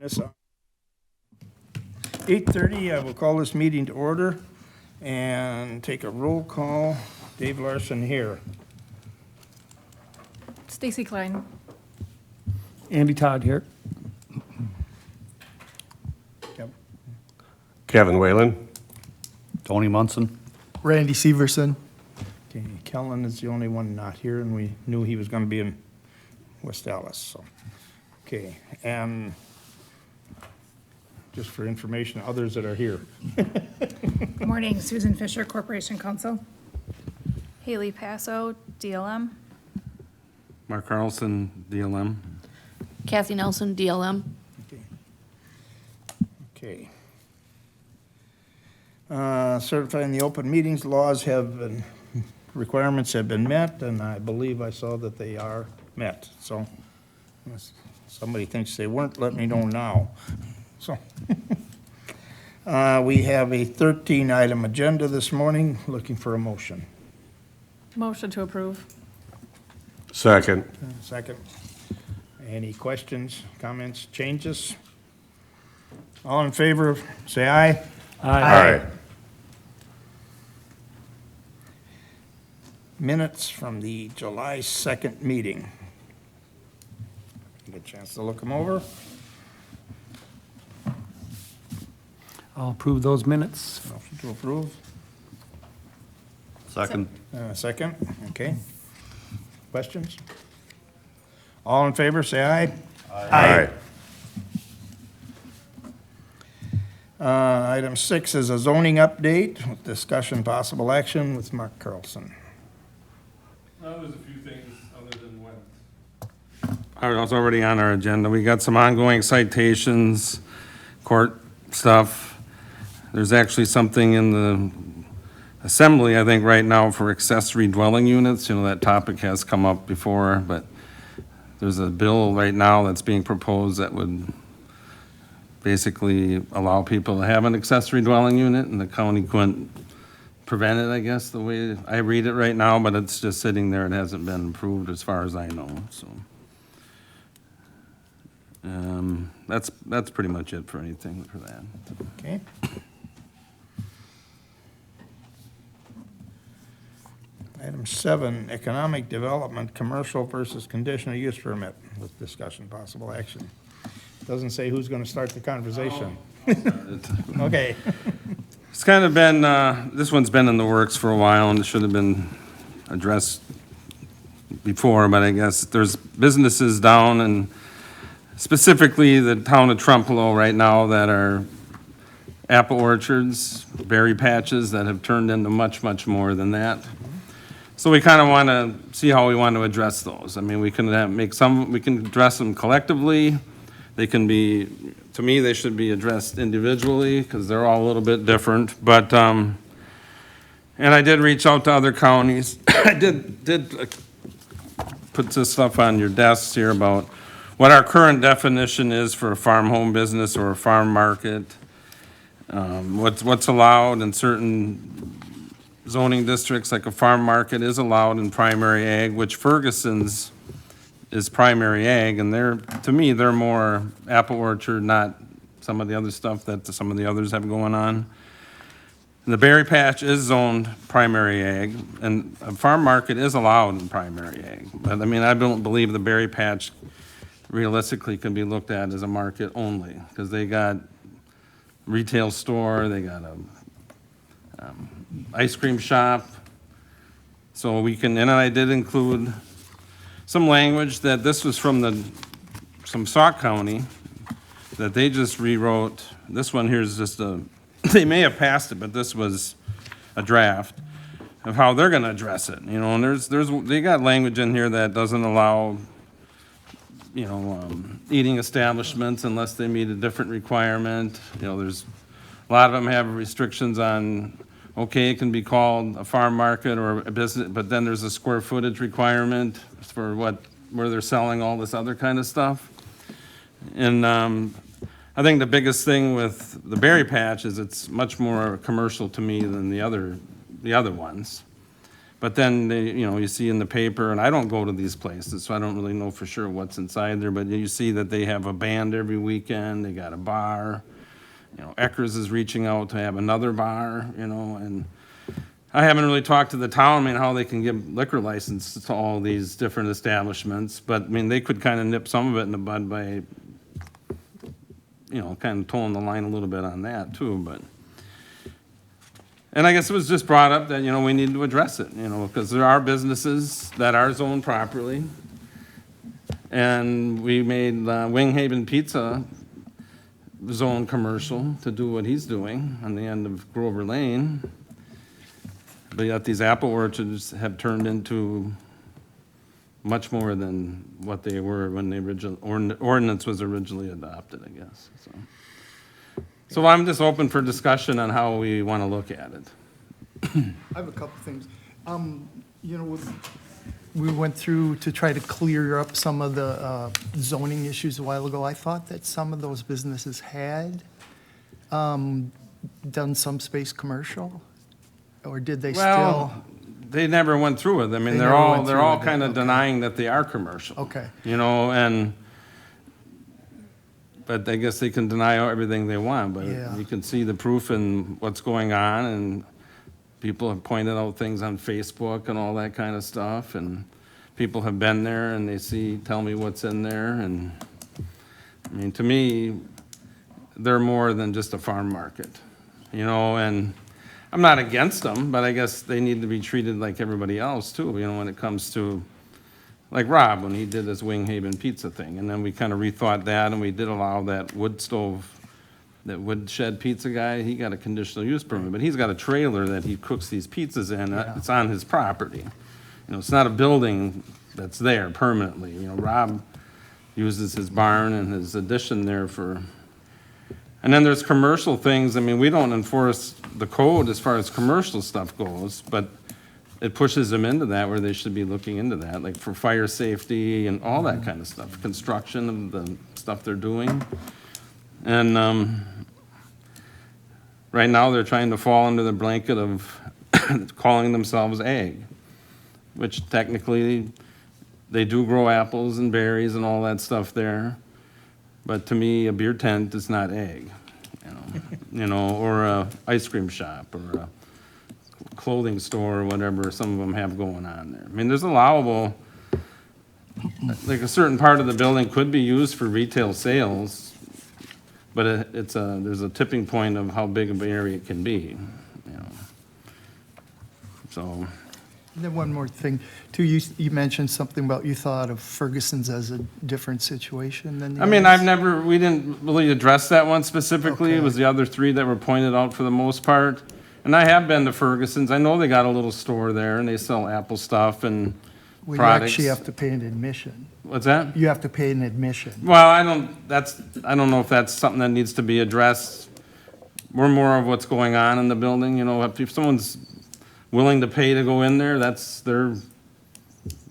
Yes, 8:30, I will call this meeting to order and take a roll call. Dave Larson here. Stacy Klein. Andy Todd here. Yep. Kevin Whalen. Tony Munson. Randy Severson. Okay, Kellen is the only one not here, and we knew he was gonna be in West Dallas, so. Okay, and just for information, others that are here. Good morning, Susan Fisher, Corporation Counsel. Haley Passo, DLM. Mark Carlson, DLM. Kathy Nelson, DLM. Okay. Certifying the open meetings laws have been, requirements have been met, and I believe I saw that they are met. So unless somebody thinks they weren't, let me know now. So we have a 13-item agenda this morning, looking for a motion. Motion to approve. Second. Second. Any questions, comments, changes? All in favor, say aye. Aye. Minutes from the July 2nd meeting. Get a chance to look them over. I'll approve those minutes. Motion to approve. Second. Second, okay. Questions? All in favor, say aye. Aye. Item 6 is a zoning update with discussion possible action with Mark Carlson. Well, there's a few things other than what was already on our agenda. We got some ongoing citations, court stuff. There's actually something in the assembly, I think, right now for accessory dwelling units. You know, that topic has come up before, but there's a bill right now that's being proposed that would basically allow people to have an accessory dwelling unit, and the county couldn't prevent it, I guess, the way I read it right now, but it's just sitting there. It hasn't been approved as far as I know, so. That's pretty much it for anything for that. Okay. Item 7, economic development, commercial versus conditional use permit with discussion possible action. Doesn't say who's going to start the conversation. Okay. It's kind of been, this one's been in the works for a while, and it should have been addressed before, but I guess there's businesses down, and specifically the town of Trempealeau right now that are apple orchards, berry patches that have turned into much, much more than that. So we kind of want to see how we want to address those. I mean, we can we can address them collectively. They can be, to me, they should be addressed individually because they're all a little bit different. But, and I did reach out to other counties. I did put this stuff on your desks here about what our current definition is for a farm home business or a farm market. What's allowed in certain zoning districts, like a farm market is allowed in primary ag, which Ferguson's is primary ag, and to me, they're more apple orchard, not some of the other stuff that some of the others have going on. And the berry patch is zoned primary ag, and a farm market is allowed in primary ag. But I mean, I don't believe the berry patch realistically can be looked at as a market only, because they got retail store, they got a ice cream shop. So we can, and I did include some language that this was from some Sauk County, that they just rewrote. This one here is just they may have passed it, but this was a draft of how they're gonna address it, you know, and they got language in here that doesn't allow, you know, eating establishments unless they meet a different requirement. You know, there's, a lot of them have restrictions on, okay, it can be called a farm market or a business, but then there's a square footage requirement for where they're selling all this other kind of stuff. And I think the biggest thing with the berry patch is it's much more commercial to me than the other ones. But then, you see in the paper, and I don't go to these places, so I don't really know for sure what's inside there, but you see that they have a band every weekend, they got a bar. Eckers is reaching out to have another bar, and I haven't really talked to the town, how they can give liquor licenses to all these different establishments, but, they could kind of nip some of it in the bud by, kind of towing the line a little bit on that too, but. And I guess it was just brought up that, we need to address it, because there are businesses that are zoned properly. And we made Wing Haven Pizza zone commercial to do what he's doing on the end of Grover Lane. But yet these apple orchards have turned into much more than what they were when the original ordinance was originally adopted, I guess, so. So I'm just open for discussion on how we want to look at it. I have a couple things. We went through to try to clear up some of the zoning issues a while ago. I thought that some of those businesses had done some space commercial, or did they still? Well, they never went through it. They they're never all, went they're through all with it, kind of okay. denying that they are commercial. Okay. But I guess they can deny everything they want, but Yeah. you can see the proof in what's going on, and people have pointed out things on Facebook and all that kind of stuff, and people have been there and they tell me what's in there, and, to me, they're more than just a farm market, and I'm not against them, but I guess they need to be treated like everybody else too, when it comes to, like Rob, when he did his Wing Haven Pizza thing, and then we kind of rethought that, and we did allow that wood stove, that wood shed pizza guy, he got a conditional use permit, but he's got a trailer that he cooks these pizzas in, Yeah. it's on his property. It's not a building that's there permanently, Rob uses his barn and his addition there for, and then there's commercial things, we don't enforce the code as far as commercial stuff goes, but it pushes them into that where they should be looking into that, like for fire safety and all that kind of stuff, construction of the stuff they're doing. And right now, they're trying to fall under the blanket of calling themselves ag, which technically, they do grow apples and berries and all that stuff there. But to me, a beer tent is not ag, or a ice cream shop, or a clothing store, or whatever some of them have going on there. There's allowable, like a certain part of the building could be used for retail sales, but there's a tipping point of how big of an area it can be, So, And then one more thing, too, you mentioned something about you thought of Ferguson's as a different situation than the others. we didn't really address that one specifically. It Okay. was the other three that were pointed out for the most part. And I have been to Ferguson's. I know they got a little store there and they sell Apple stuff and Well, you products. actually have to pay an admission. What's that? You have to pay an admission. Well, I don't know if that's something that needs to be addressed. We're more of what's going on in the building, if someone's willing to pay to go in there, that's their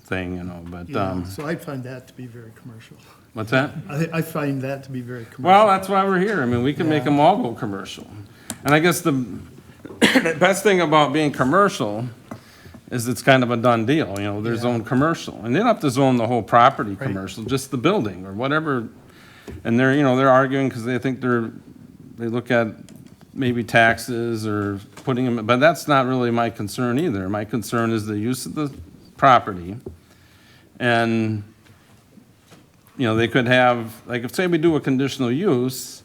thing, but, Yeah, so I find that to be very commercial. what's that? I find that to be very commercial. Well, that's why we're here. We can make Yeah. them all go commercial. And I guess the best thing about being commercial is it's kind of a done deal, they're Yeah. zoned commercial. And they don't have to zone the whole property Right. commercial, just the building or whatever. And they're arguing because they think they look at maybe taxes or putting them, but that's not really my concern either. My concern is the use of the property. And, they could have, like, if say we do a conditional use,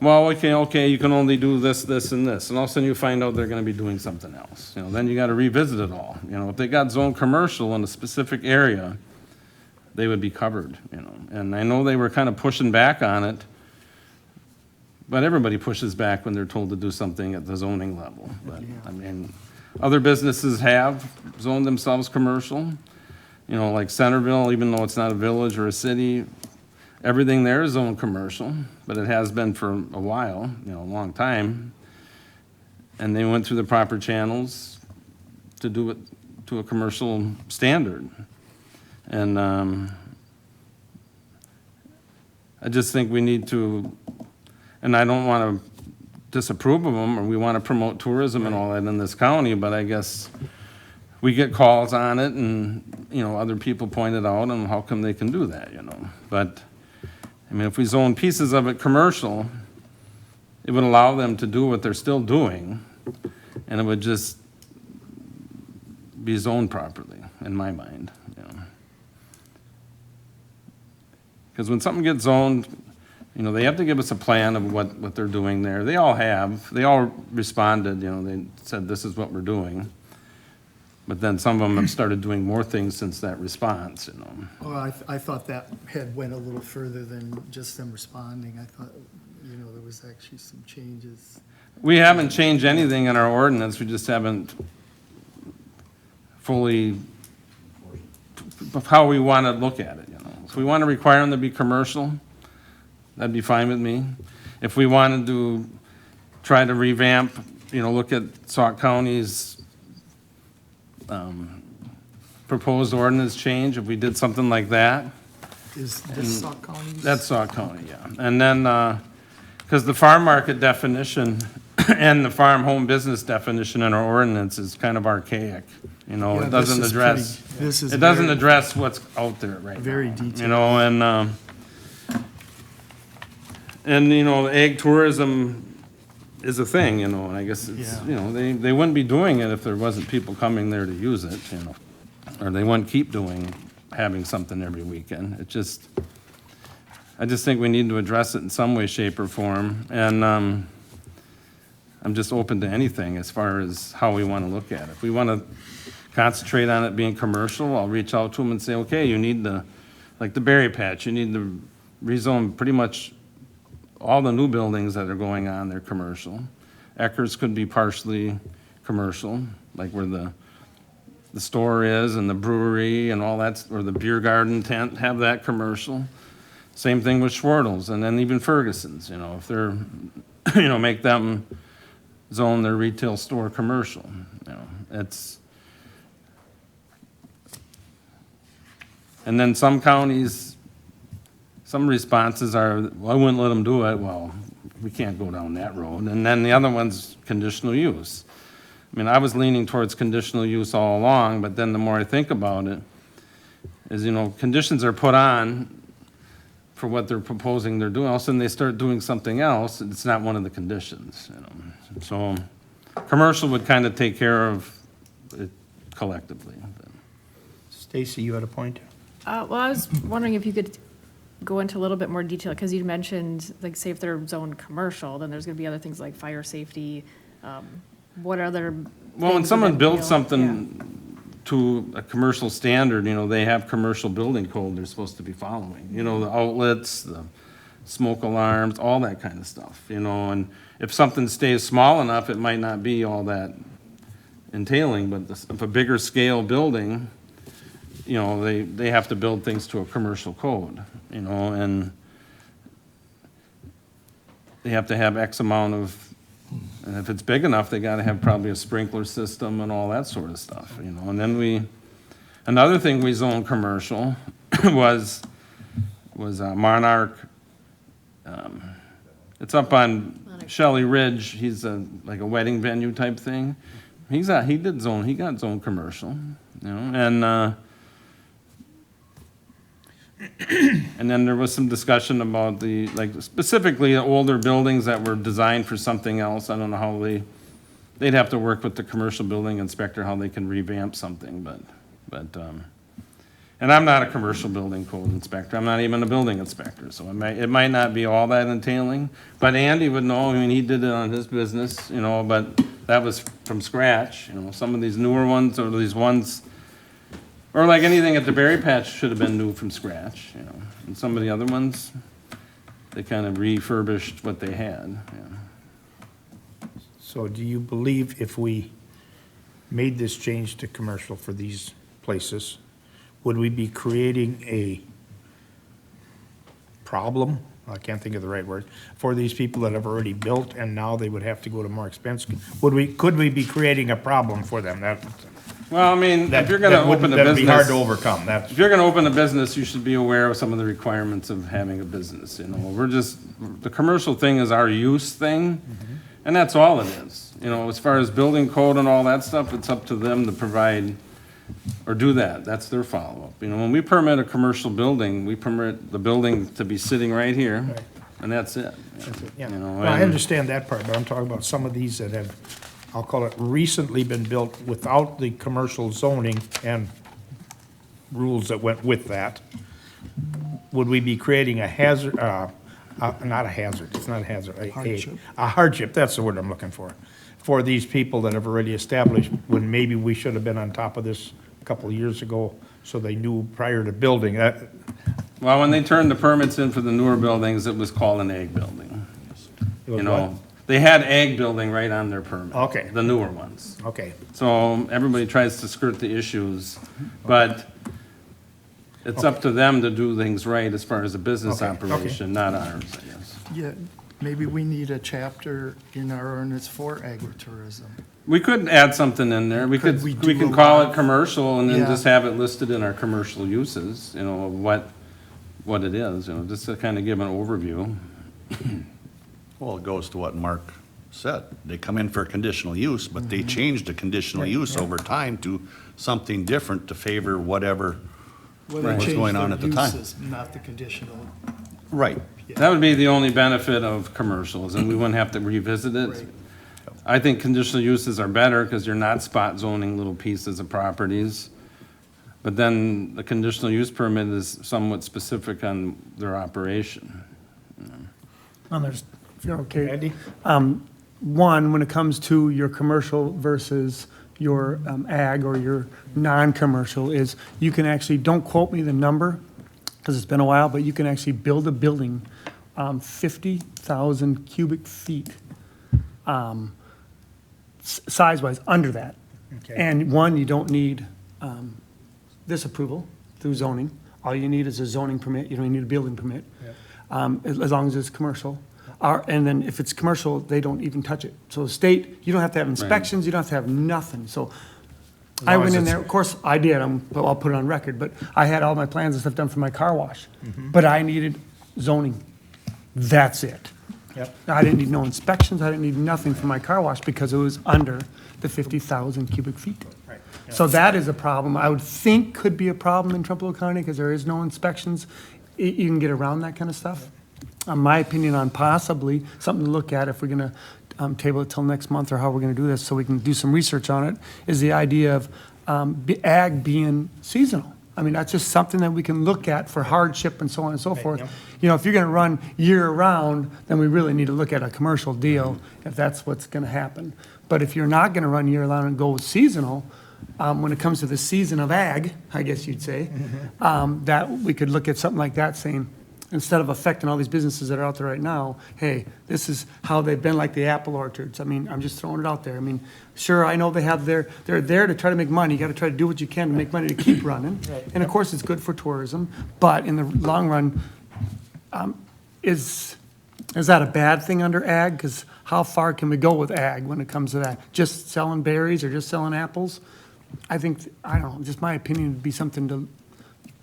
well, okay, you can only do this, this, and this, and all of a sudden you find out they're gonna be doing something else. Then you gotta revisit it all. If they got zone commercial in a specific area, they would be covered, And I know they were kind of pushing back on it, but everybody pushes back when they're told to do something at the zoning level. But, other businesses have zoned themselves commercial, like Centerville, even though it's not a village or a city, everything there is zoned commercial, but it has been for a while, a long time. And they went through the proper channels to do it to a commercial standard. And I just think we need to, and I don't want to disapprove of them, or we want to promote tourism and all that in this county, but I guess we get calls on it and, other people point it out and how come they can do that, But, I mean, if we zone pieces of it commercial, it would allow them to do what they're still doing, and it would just be zoned properly, in my mind, Because when something gets zoned, they have to give us a plan of what they're doing there. They all responded, they said, this is what we're doing. But then some of them have started doing more things since that response, Well, I thought that had went a little further than just them responding. I thought, there was actually some changes. We haven't changed anything in our ordinance, we just haven't fully, how we want to look at it, If we want to require them to be commercial, that'd be fine with me. If we wanted to try to revamp, look at Sauk County's proposed ordinance change, if we did something like that, Is this Sauk County's? that's Sauk County, yeah. And then, because the farm market definition and the farm home business definition in our ordinance is kind of archaic, Yeah, it doesn't this is address, pretty- this is it doesn't very- address what's out there right now. Very detailed. And, ag tourism is a thing, and I guess it's, Yeah. they wouldn't be doing it if there wasn't people coming there to use it, or they wouldn't keep having something every weekend. I just think we need to address it in some way, shape, or form, and, I'm just open to anything as far as how we want to look at it. If we want to concentrate on it being commercial, I'll reach out to them and say, okay, you need like the berry patch, you need to rezone pretty much all the new buildings that are going on, they're commercial. Eckers could be partially commercial, like where the store is and the brewery and all that, or the beer garden tent, have that commercial. Same thing with Schwartels, and then even Ferguson's, if they're, make them zone their retail store commercial, it's. And then some counties, some responses are, well, I wouldn't let them do it, well, we can't go down that road. And then the other one's conditional use. I mean, I was leaning towards conditional use all along, but then the more I think about it, is, conditions are put on for what they're proposing they're doing. All of a sudden, they start doing something else, it's not one of the conditions, So, commercial would kind of take care of it collectively. Stacy, you had a point? Well, I was wondering if you could go into a little bit more detail, because you mentioned, like, say if they're zoned commercial, then there's gonna be other things like fire safety. What other? Well, when things someone would that builds something to a commercial standard, they have commercial building code they're supposed to be following. The outlets, the smoke alarms, all that kind of stuff, and if something stays small enough, it might not be all that entailing, but if a bigger scale building, they have to build things to a commercial code, and they have to have X amount of, and if it's big enough, they gotta have probably a sprinkler system and all that sort of stuff, and then another thing we zoned commercial was Monarch, it's up on Shelley Ridge, he's like a wedding venue type thing. He got zoned commercial, and and then there was some discussion about specifically the older buildings that were designed for something else. I don't know how they'd have to work with the commercial building inspector, how they can revamp something, but, and I'm not a commercial building code inspector, I'm not even a building inspector, so it might not be all that entailing, but Andy would know, he did it on his business, but that was from scratch, some of these newer ones, or these ones, or like anything at the berry patch should have been new from scratch, and some of the other ones, they kind of refurbished what they had, So do you believe if we made this change to commercial for these places, would we be creating a problem? I can't think of the right word, for these people that have already built and now they would have to go to more expensive? Could we be creating a problem for them? Well, I mean, if you're gonna open a That'd be hard to business, overcome, if you're gonna open a business, you should be aware of some of the requirements of having a business, the commercial thing is our use thing, and that's all it is. As far as building code and all that stuff, it's up to them to provide or do that. That's their follow-up. You know, when we permit a commercial building, we permit the building to be sitting right here, Right. and that's it. Yeah, You know, well, I and- understand that part, but I'm talking about some of these that have, I'll call it recently been built without the commercial zoning and rules that went with that. Would we be creating a hazard, not a hazard, it's not a hazard. Hardship. A hardship, that's the word I'm looking for these people that have already established, when maybe we should have been on top of this a couple of years ago, so they knew prior to building that. Well, when they turned the permits in for the newer buildings, it was called an ag building. it was You know, they had ag building right on their permit. Okay. The newer ones. what? Okay, So everybody tries to skirt the issues, but it's up to them to do things right as far as a business Okay, okay. operation, not ours, I guess. Yeah, maybe we need a chapter in our ordinance for agritourism. We could add something in there. We Could could, we we do could a call lot? it commercial and then Yeah. just have it listed in our commercial uses, you know, of what it is, you know, just to kind of give an overview. Well, it goes to what Mark said. They come in for conditional use, but they changed the conditional use over time to something different to favor whatever Well, they was changed going on their at the time. uses, not the conditional. Right. That would be the only benefit of commercials, and we wouldn't have to revisit it. Right. I think conditional uses are better because you're not spot zoning little pieces of properties. But then the conditional use permit is somewhat specific on their operation. Well, there's, if you're okay. Andy? One, when it comes to your commercial versus your ag or your non-commercial, is you can actually, don't quote me the number, because it's been a while, but you can actually build a building 50,000 cubic feet, size-wise, under that. Okay. And one, you don't need this approval through zoning. All you need is a zoning permit, you don't need a building permit, as long as it's commercial. And then if it's commercial, they don't even touch it. So the state, you don't have to have inspections, you don't have to have nothing. So I long went as in it's- there, of course, I did, but I'll put it on record, but I had all my plans and stuff done for my car wash. Mm-hmm. But I needed zoning. That's it. Yep. I didn't need no inspections, I didn't need nothing for my car wash because it was under the 50,000 cubic feet. Right, yeah. So that is a problem, I would think could be a problem in Trempealeau County because there is no inspections. You can get around that kind of stuff. My opinion on possibly something to look at if we're gonna table it till next month or how we're gonna do this, so we can do some research on it, is the idea of ag being seasonal. I mean, that's just something that we can look at for hardship and so on and so forth. yep. You know, if you're gonna run year-round, then we really need to look at a commercial deal if that's what's gonna happen. But if you're not gonna run year-round and go seasonal, when it comes to the season of ag, I guess you'd say, that we could look at something like that saying, instead of affecting all these businesses that are out there right now, hey, this is how they've been like the apple orchards. I mean, I'm just throwing it out there. I mean, sure, I know they're there to try to make money. You gotta try to do what you can to make money to keep running. And of course, it's good for tourism, but in the long run, is that a bad thing under ag? Because how far can we go with ag when it comes to that? Just selling berries or just selling apples? I think, I don't know, just my opinion would be something to,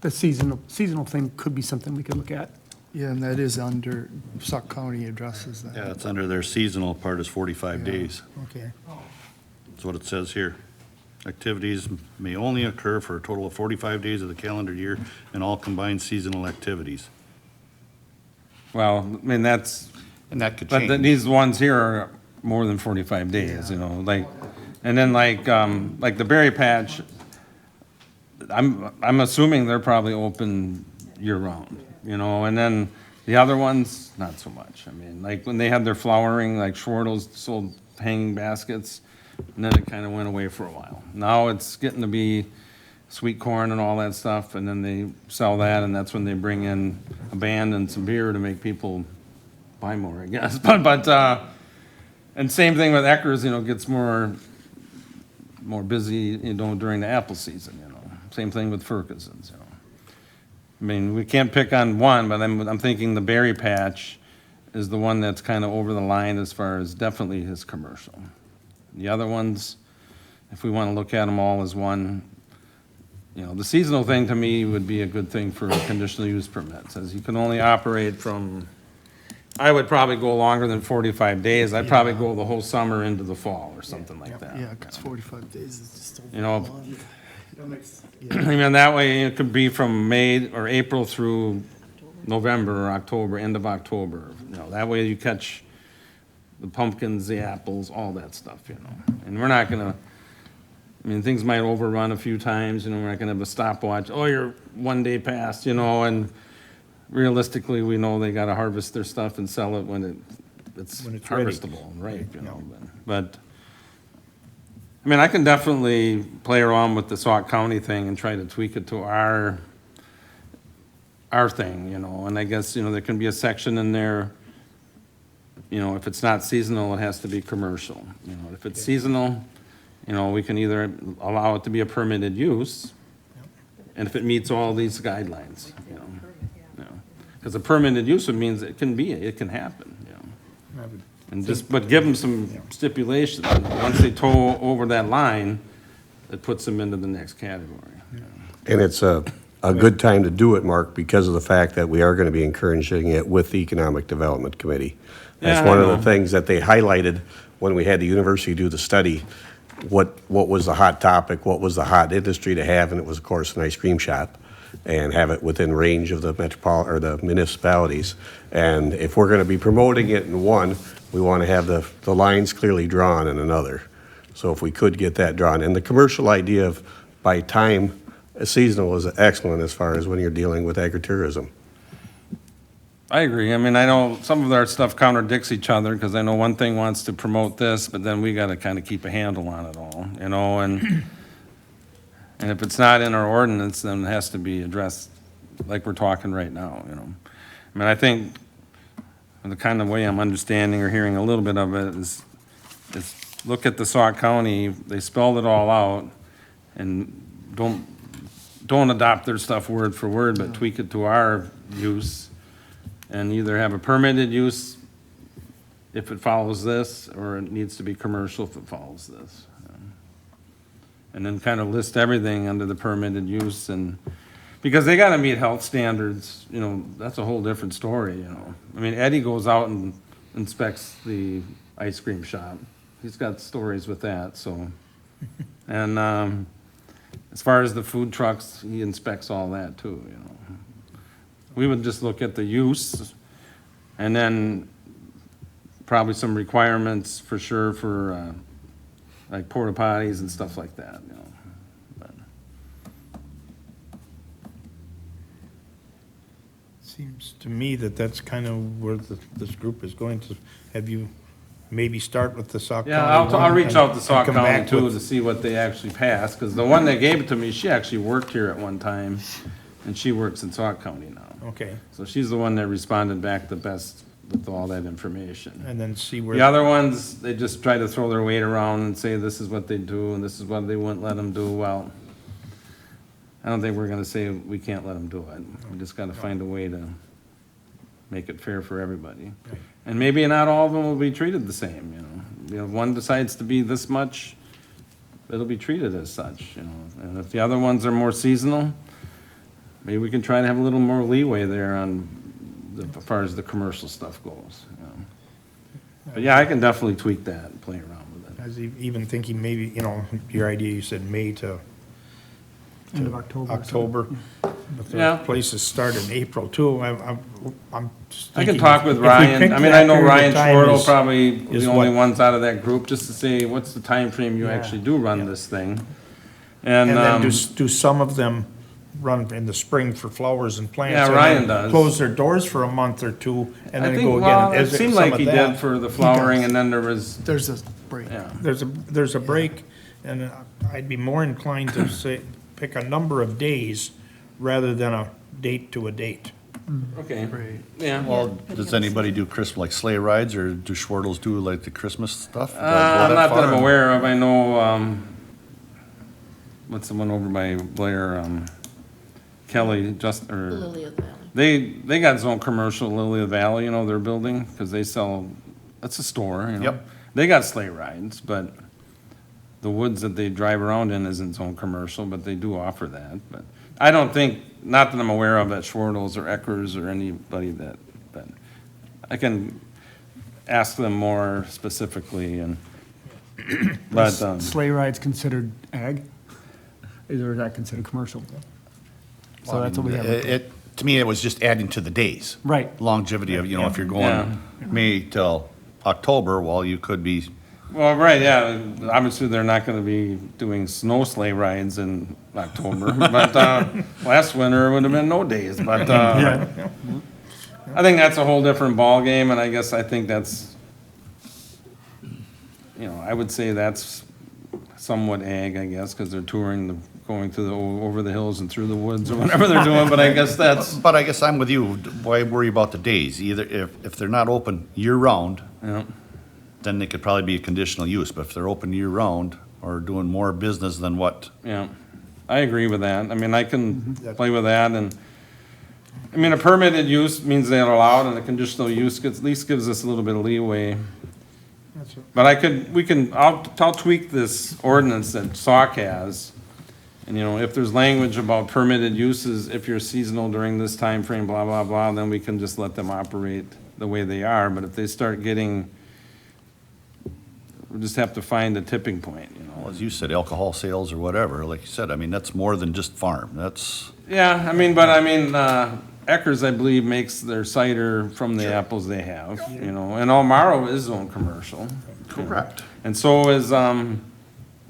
the seasonal thing could be something we could look at. Yeah, and that is under, Sauk County addresses that. Yeah, it's under their seasonal part is 45 days. Okay. That's what it says here. Activities may only occur for a total of 45 days of the calendar year and all combined seasonal activities. Well, I mean, that's, And that could but change. these ones here are more than 45 days, you know, like, and then like the berry patch, I'm assuming they're probably open year-round, you know, and then the other ones, not so much. I mean, like when they had their flowering, like Schwartels sold hanging baskets, and then it kind of went away for a while. Now it's getting to be sweet corn and all that stuff, and then they sell that, and that's when they bring in a band and some beer to make people buy more, I guess. And same thing with Eckers, you know, gets more busy, you know, during the apple season, you know. Same thing with Ferguson's, you know. I mean, we can't pick on one, but I'm thinking the berry patch is the one that's kind of over the line as far as definitely his commercial. The other ones, if we want to look at them all as one, you know, the seasonal thing to me would be a good thing for a conditional use permit. Says you can only operate from, I would probably go longer than 45 days. I'd probably go the whole summer into the fall or something like that. Yeah, because 45 days is just. You know, I mean, that way it could be from May or April through November or October, end of October. You know, that way you catch the pumpkins, the apples, all that stuff, you know. And we're not gonna, I mean, things might overrun a few times, you know, we're not gonna have a stopwatch, oh, you're 1 day past, you know, and realistically, we know they gotta harvest their stuff and sell it when it's When it's ready. harvestable and ripe, you know, but, I mean, I can definitely play around with the Sauk County thing and try to tweak it to our thing, you know, and I guess, you know, there can be a section in there, you know, if it's not seasonal, it has to be commercial, you know, if it's seasonal, you know, we can either allow it to be a permitted use, and if it meets all these guidelines, you know. Because a permitted use means it can happen, you know. And just, but give them some stipulations. Once they tow over that line, it puts them into the next category. And it's a good time to do it, Mark, because of the fact that we are going to be encouraging it with the Economic Development Committee. That's Yeah, I one of the know. things that they highlighted when we had the university do the study, what was the hot topic, what was the hot industry to have, and it was, of course, an ice cream shop, and have it within range of the or the municipalities. And if we're going to be promoting it in one, we want to have the lines clearly drawn in another. So if we could get that drawn. And the commercial idea of by time, seasonal is excellent as far as when you're dealing with agritourism. I agree. I mean, I know some of our stuff contradicts each other, because I know one thing wants to promote this, but then we gotta kind of keep a handle on it all, you know, and if it's not in our ordinance, then it has to be addressed like we're talking right now, you know. I mean, I think the kind of way I'm understanding or hearing a little bit of it is look at the Sauk County, they spelled it all out, and don't adopt their stuff word for word, but tweak it to our use, and either have a permitted use if it follows this, or it needs to be commercial if it follows this. And then kind of list everything under the permitted use, and, because they gotta meet health standards, you know, that's a whole different story, you know. I mean, Eddie goes out and inspects the ice cream shop. He's got stories with that, so. And, as far as the food trucks, he inspects all that too, you know. We would just look at the use, and then probably some requirements for sure for, like porta potties and stuff like that, you know. But Seems to me that that's kind of where this group is going to. Have you maybe start with the Sauk County? Yeah, I'll one reach and- out to and Sauk come County back too with- to see what they actually passed, because the one that gave it to me, she actually worked here at one time, and she works in Sauk County now. Okay, So she's the one that responded back the best with all that information. and then see where. The other ones, they just try to throw their weight around and say this is what they do and this is what they wouldn't let them do. Well, I don't think we're gonna say we can't let them do it. We just gotta find a way to make it fair for everybody. Right. And maybe not all of them will be treated the same, you know. You know, if one decides to be this much, it'll be treated as such, you know. And if the other ones are more seasonal, maybe we can try to have a little more leeway there on as far as the commercial stuff goes, you know. But yeah, I can definitely tweak that and play around with I it. was even thinking maybe, you know, your idea, you said May to End of October. October. But the Yeah. places start in April too. I'm just I can thinking talk if with we Ryan, pick I mean, that I know period of Ryan time Schwartz is- probably is the only what- ones out of that group, just to say, what's the time frame you Yeah. actually do run this thing? And, And then do some of them run in the spring for flowers and plants? Yeah, and Ryan then does. Close their doors for a month or two and I then think, go well, again? it seemed like he did for the flowering, and then there was, There's a break. yeah. There's a break, and I'd be more inclined to say, pick a number of days rather than a date to a date. Okay, Right. yeah. Well, does anybody do Christmas, like sleigh rides, or do Schwartles do like the Christmas stuff? Do I go Not that far? I'm aware of, I know, what's the one over by Blair, Kelly, or, Lily of the Valley. they got zone commercial, Lily of the Valley, you know, their building, because they sell, that's a store, you know. Yep. They got sleigh rides, but the woods that they drive around in isn't zone commercial, but they do offer that, but I don't think, not that I'm aware of, at Schwartles or Eckers or anybody that, I can ask them more specifically and, but, Sleigh ride's considered ag? or is that considered commercial? So that's what we have. To me, it was just adding to the days. Right. Longevity of, you know, if you're Yeah. going May till October, well, you could be, Well, right, yeah, obviously, they're not gonna be doing snow sleigh rides in October, but, last winter, it would have been no days, but, I think that's a whole different ballgame, and I think that's, you know, I would say that's somewhat ag, I guess, because they're touring, going through over the hills and through the woods or whatever they're doing, but I guess that's, but I guess I'm with you. Why worry about the days? Either if they're not open year-round, you know, then they could probably be a conditional use, but if they're open year-round or doing more business than what, yeah. I agree with that. I mean, I can play with that, and, I mean, a permitted use means they're allowed, and a conditional use at least gives us a little bit of leeway. But I'll tweak this ordinance that Sauk has, and, you know, if there's language about permitted uses, if you're seasonal during this time frame, blah, blah, blah, then we can just let them operate the way they are, but if they start getting, we'll just have to find a tipping point, you know? as you said, alcohol sales or whatever, like you said, I mean, that's more than just farm. That's, Yeah, Eckers, I believe, makes their cider from the apples they have, you know, and Almaro is zone commercial. correct. And so is,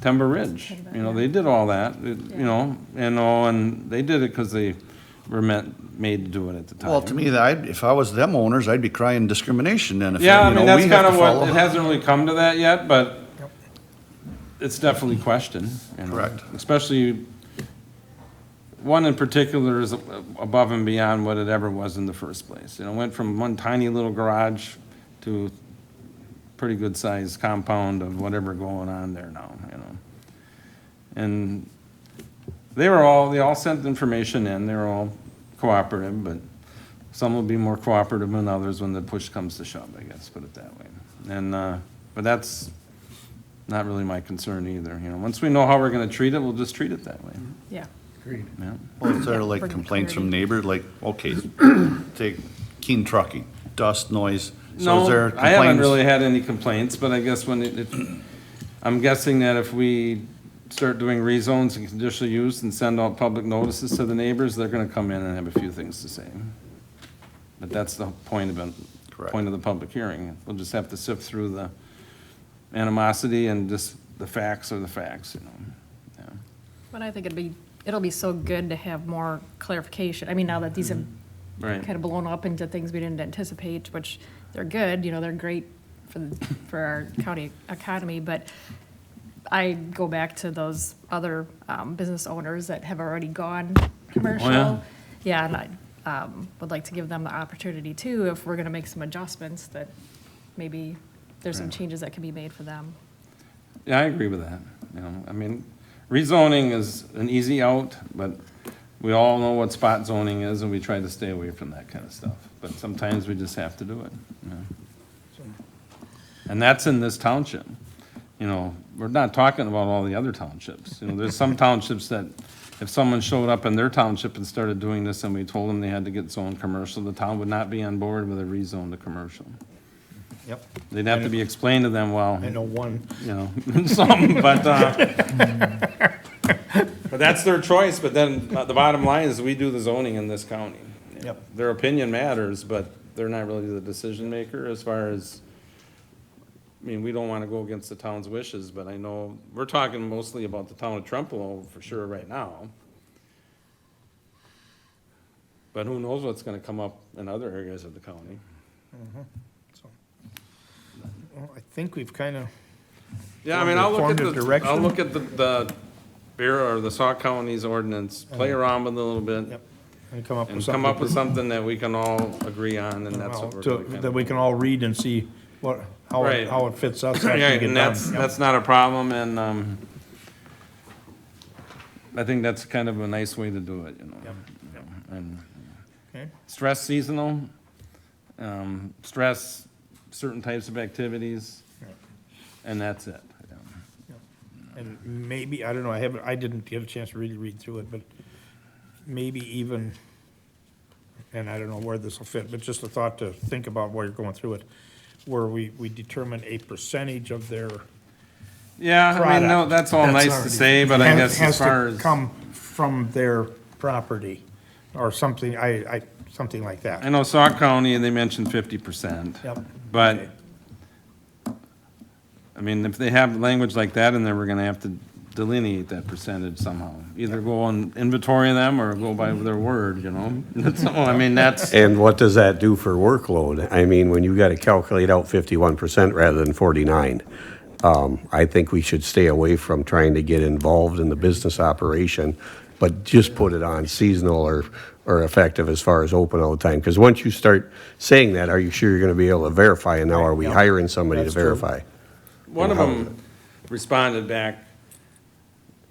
Timber Ridge, you know, they did all that, you know, and they did it because they were made to do it at the time. Well, to me, if I was them owners, I'd be crying discrimination then if, you Yeah, I know, mean, that's we have kind to of what, follow. it hasn't really come to that yet, but it's definitely questioned, you know. Correct. Especially, one in particular is above and beyond what it ever was in the first place. You know, went from one tiny little garage to pretty good sized compound of whatever going on there now, you know. And they all sent information in, they were all cooperative, but some will be more cooperative than others when the push comes to shove, I guess, put it that way. And, but that's not really my concern either, you know. Once we know how we're gonna treat it, we'll just treat it that way, Yeah. yeah. Well, is there like For the complaints from clarity. neighbors, like, okay, take Keene Trucking, dust, noise? So is No, there I haven't complaints? really had any complaints, but I guess I'm guessing that if we start doing rezones and conditional use and send out public notices to the neighbors, they're gonna come in and have a few things to say. But that's the point of Correct. the public hearing. We'll just have to sift through the animosity and just the facts are the facts, you know, yeah. But I think it'll be so good to have more clarification. I mean, now that these have Right. kind of blown up into things we didn't anticipate, which they're good, you know, they're great for our county economy, but I go back to those other business owners that have already gone commercial. yeah? Yeah, and I would like to give them the opportunity too, if we're gonna make some adjustments, that maybe there's some changes that can be made for them. Yeah, I agree with that, you know, I mean, rezoning is an easy out, but we all know what spot zoning is, and we try to stay away from that kind of stuff. But sometimes we just have to do it, you know. And that's in this township, you know, we're not talking about all the other townships. You know, there's some townships that if someone showed up in their township and started doing this and we told them they had to get zoned commercial, the town would not be on board with a rezone to commercial. Yep, They'd have to be explained to them, well, I know one. you know, something, but that's their choice, but then the bottom line is we do the zoning in this county. Yep. Their opinion matters, but they're not really the decision maker as far as, I mean, we don't want to go against the town's wishes, but I know, we're talking mostly about the town of Trempealeau for sure right now. But who knows what's gonna come up in other areas of the county. Well, I think we've kind of, Yeah, I mean, I'll look at Formative the, direction? I'll look at the Bureau or the Sauk County's ordinance, play around with it a little bit. Yep. come up with And something. come up with something that we can all agree on, and that's what we're to- gonna kind That of. we can all read and see how Right. it fits us after we Yeah, get and done. that's not a problem, and, I think that's kind of a nice way to do it, you know. Yep, And Okay. stress seasonal, stress certain types of activities, and that's it. And maybe, I don't know, I didn't get a chance to really read through it, but maybe even, and I don't know where this will fit, but just a thought to think about while you're going through it, where we determine a percentage of their Yeah, I mean, no, product. that's all nice to already- say, but I guess as Has far to as, come from their property, or something, something like I that. know Sauk County, they mentioned 50%. Yep. But, I mean, if they have language like that in there, we're gonna have to delineate that percentage somehow. Either go on inventory of them or go by their word, you know? So, I mean, that's, And what does that do for workload? I mean, when you gotta calculate out 51% rather than 49, I think we should stay away from trying to get involved in the business operation, but just put it on seasonal or effective as far as open all the time. Because once you start saying that, are you sure you're gonna be able to verify? And now are we hiring somebody to That's true. verify? one of how them responded back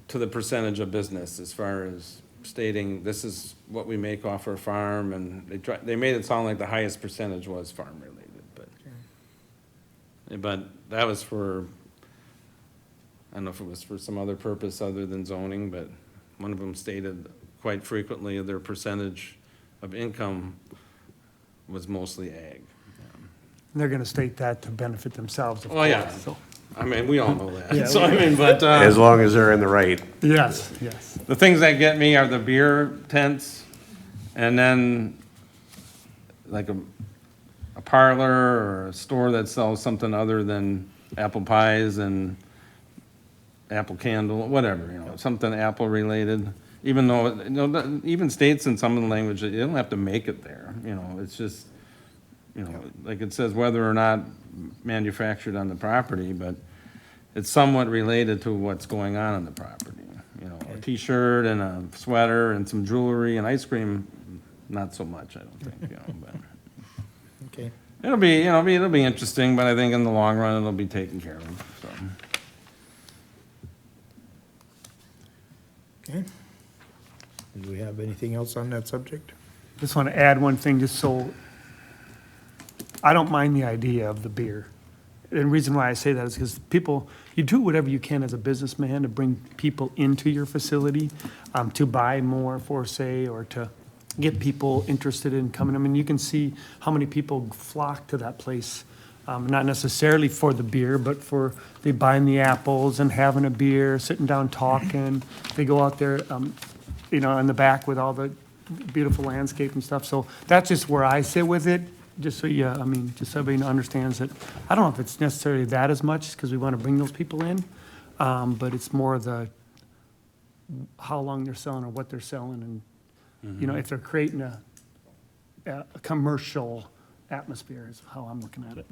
to the percentage of business as far as stating, this is what we make off our farm, and they made it sound like the highest percentage was farm related, but that was for, I don't know if it was for some other purpose other than zoning, but one of them stated quite frequently their percentage of income was mostly ag. They're gonna state that to benefit themselves, of Well, yeah. course, so. I mean, we all know that, so I mean, but, As long as they're in the right. Yes, yes. the things that get me are the beer tents, and then like a parlor or a store that sells something other than apple pies and apple candle, whatever, you know, something apple related. Even though, you know, even states in some of the language that you don't have to make it there, you know, it's just, you know, like it says whether or not manufactured on the property, but it's somewhat related to what's going on the property. You know, a T-shirt and a sweater and some jewelry and ice cream, not so much, I don't think, you know, but Okay. it'll be, you know, it'll be interesting, but I think in the long run, it'll be taken care of, so. Okay. Do we have anything else on that subject? Just want to add one thing, just so, I don't mind the idea of the beer. And the reason why I say that is because people, you do whatever you can as a businessman to bring people into your facility, to buy more for, say, or to get people interested in coming. I mean, you can see how many people flock to that place, not necessarily for the beer, but for, they buying the apples and having a beer, sitting down talking. They go out there, you know, in the back with all the beautiful landscape and stuff. So that's just where I sit with it, just so you, I mean, just so everybody understands that. I don't know if it's necessarily that as much, because we want to bring those people in, but it's more the, how long they're selling or what they're selling, and, you know, if they're creating a commercial atmosphere is how I'm looking at it.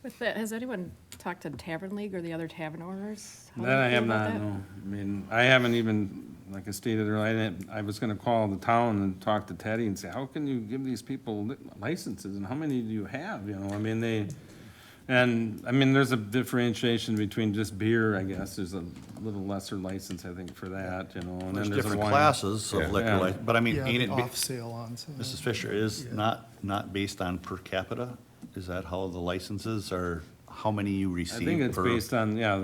With that, has anyone talked to Tavern League or the other tavern owners? How do That they I feel have about not, that? no. I mean, I haven't even, like I stated earlier, I was gonna call the town and talk to Teddy and say, how can you give these people licenses, and how many do you have, you know? I mean, I mean, there's a differentiation between just beer, I guess. There's a little lesser license, I think, for that, you know, and There's then there's a different wine. classes Yeah. of liquor, Yeah. but I mean, Yeah, ain't it, the be- off-sale on sale. Mrs. Fisher, is not based on per capita? Is that how the licenses are, how many you I receive think it's per? based on, yeah,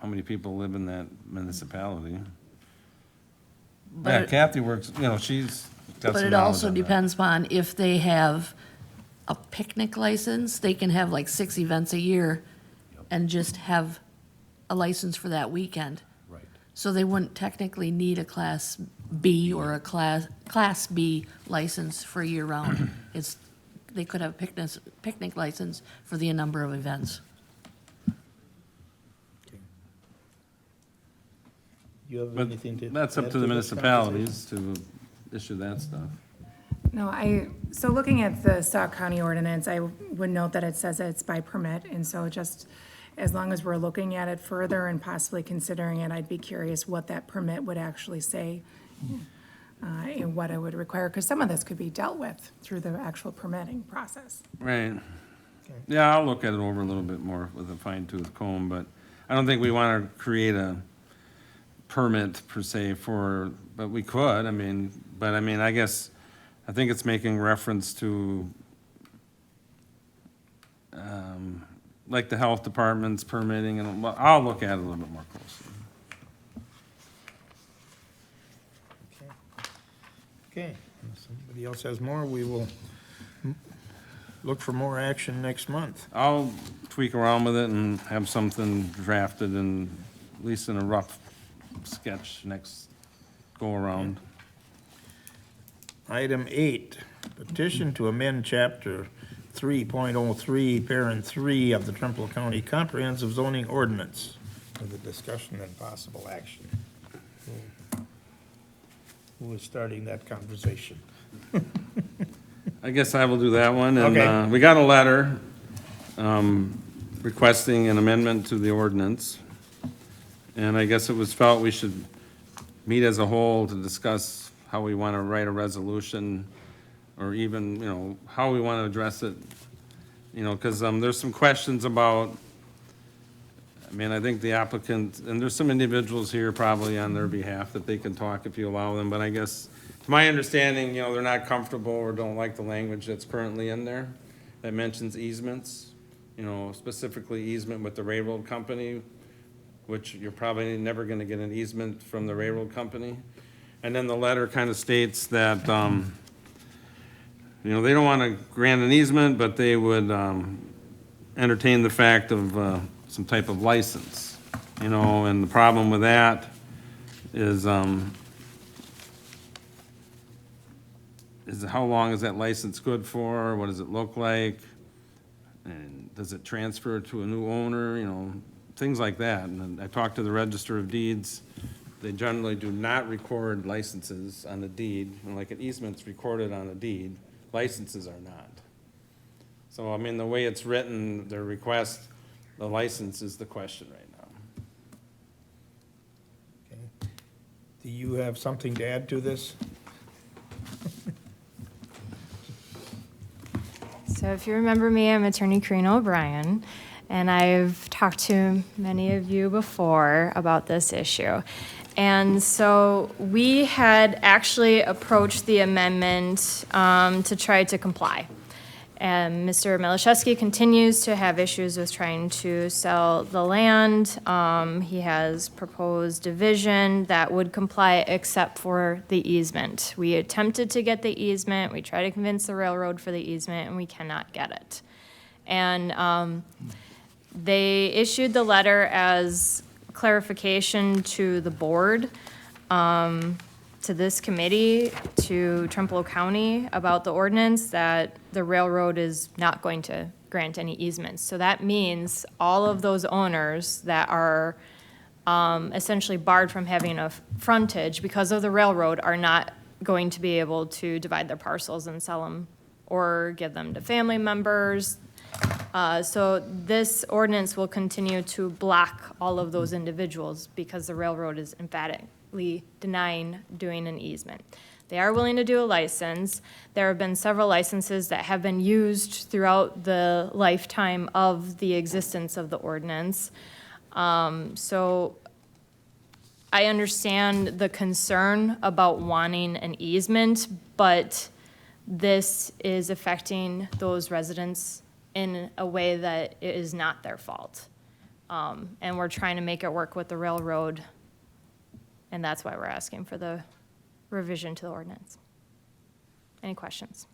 how many people live in that municipality. But Yeah, it- Kathy works, you know, she's got But some it knowledge also on that. depends upon if they have a picnic license, they can have like 6 events a year and just have a license for that weekend. Right. So they wouldn't technically need a Class B or a Class B license for year round. It's, they could have a picnic license for the number of events. You have But anything to? that's up add to the this conversation? municipalities to issue that stuff. No, so looking at the Sauk County ordinance, I would note that it says that it's by permit, and so just as long as we're looking at it further and possibly considering it, I'd be curious what that permit would actually say, and what it would require, because some of this could be dealt with through the actual permitting process. Right. Yeah, I'll look at it over a little bit more with a fine tooth comb, but I don't think we want to create a permit per se but we could, I mean, I guess, I think it's making reference to, like the health department's permitting, and I'll look at it a little bit more closely. Okay, if somebody else has more, we will look for more action next month. I'll tweak around with it and have something drafted and at least in a rough sketch next go-around. Item 8, petition to amend chapter 3.03, parent 3 of the Trempealeau County Comprehensive Zoning Ordinance with a discussion and possible action. Who is starting that conversation? I guess I will do that one. Okay. And we got a letter requesting an amendment to the ordinance. And I guess it was felt we should meet as a whole to discuss how we want to write a resolution, or even, how we want to address it. Because there's some questions about, I think the applicant, and there's some individuals here probably on their behalf that they can talk if you allow them, but I guess, to my understanding, they're not comfortable or don't like the language that's currently in there that mentions easements, specifically easement with the railroad company, which you're probably never gonna get an easement from the railroad company. And then the letter kind of states that, they don't want to grant an easement, but they would entertain the fact of some type of license, and the problem with that is how long is that license good for? What does it look like? And does it transfer to a new owner? Things like that. And then I talked to the Register of Deeds. They generally do not record licenses on the deed. And like an easement's recorded on a deed, licenses are not. So, the way it's written, their request, the license is the question right now. Okay. Do you have something to add to this? So if you remember me, I'm Attorney Karina O'Brien, and I've talked to many of you before about this issue. And so we had actually approached the amendment to try to comply. And Mr. Malashevsky continues to have issues with trying to sell the land. He has proposed division that would comply except for the easement. We attempted to get the easement. We tried to convince the railroad for the easement, and we cannot get it. And they issued the letter as clarification to the board, to this committee, to Trempealeau County about the ordinance that the railroad is not going to grant any easements. So that means all of those owners that are essentially barred from having a frontage because of the railroad are not going to be able to divide their parcels and sell them or give them to family members. So this ordinance will continue to block all of those individuals because the railroad is emphatically denying doing an easement. They are willing to do a license. There have been several licenses that have been used throughout the lifetime of the existence of the ordinance. So I understand the concern about wanting an easement, but this is affecting those residents in a way that it is not their fault. And we're trying to make it work with the railroad, and that's why we're asking for the revision to the ordinance. Any questions?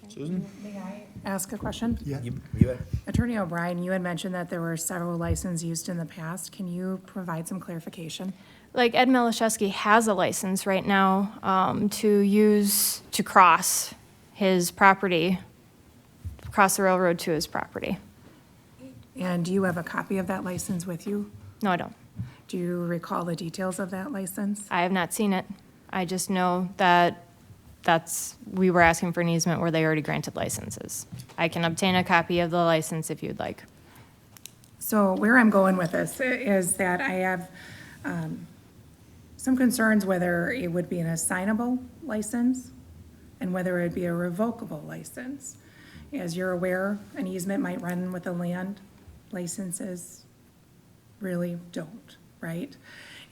Susan? May I ask a question? Yeah. You Attorney O'Brien, you had mentioned that there were several licenses used in the past. Can you provide some clarification? Like Ed Malashevsky has a license right now to cross his property, cross the railroad to his property. And do you have a copy of that license with you? No, I don't. Do you recall the details of that license? I have not seen it. I just know that we were asking for an easement where they already granted licenses. I can obtain a copy of the license if you'd like. So where I'm going with this is that I have some concerns whether it would be an assignable license and whether it would be a revocable license. As you're aware, an easement might run with the land. Licenses really don't, right?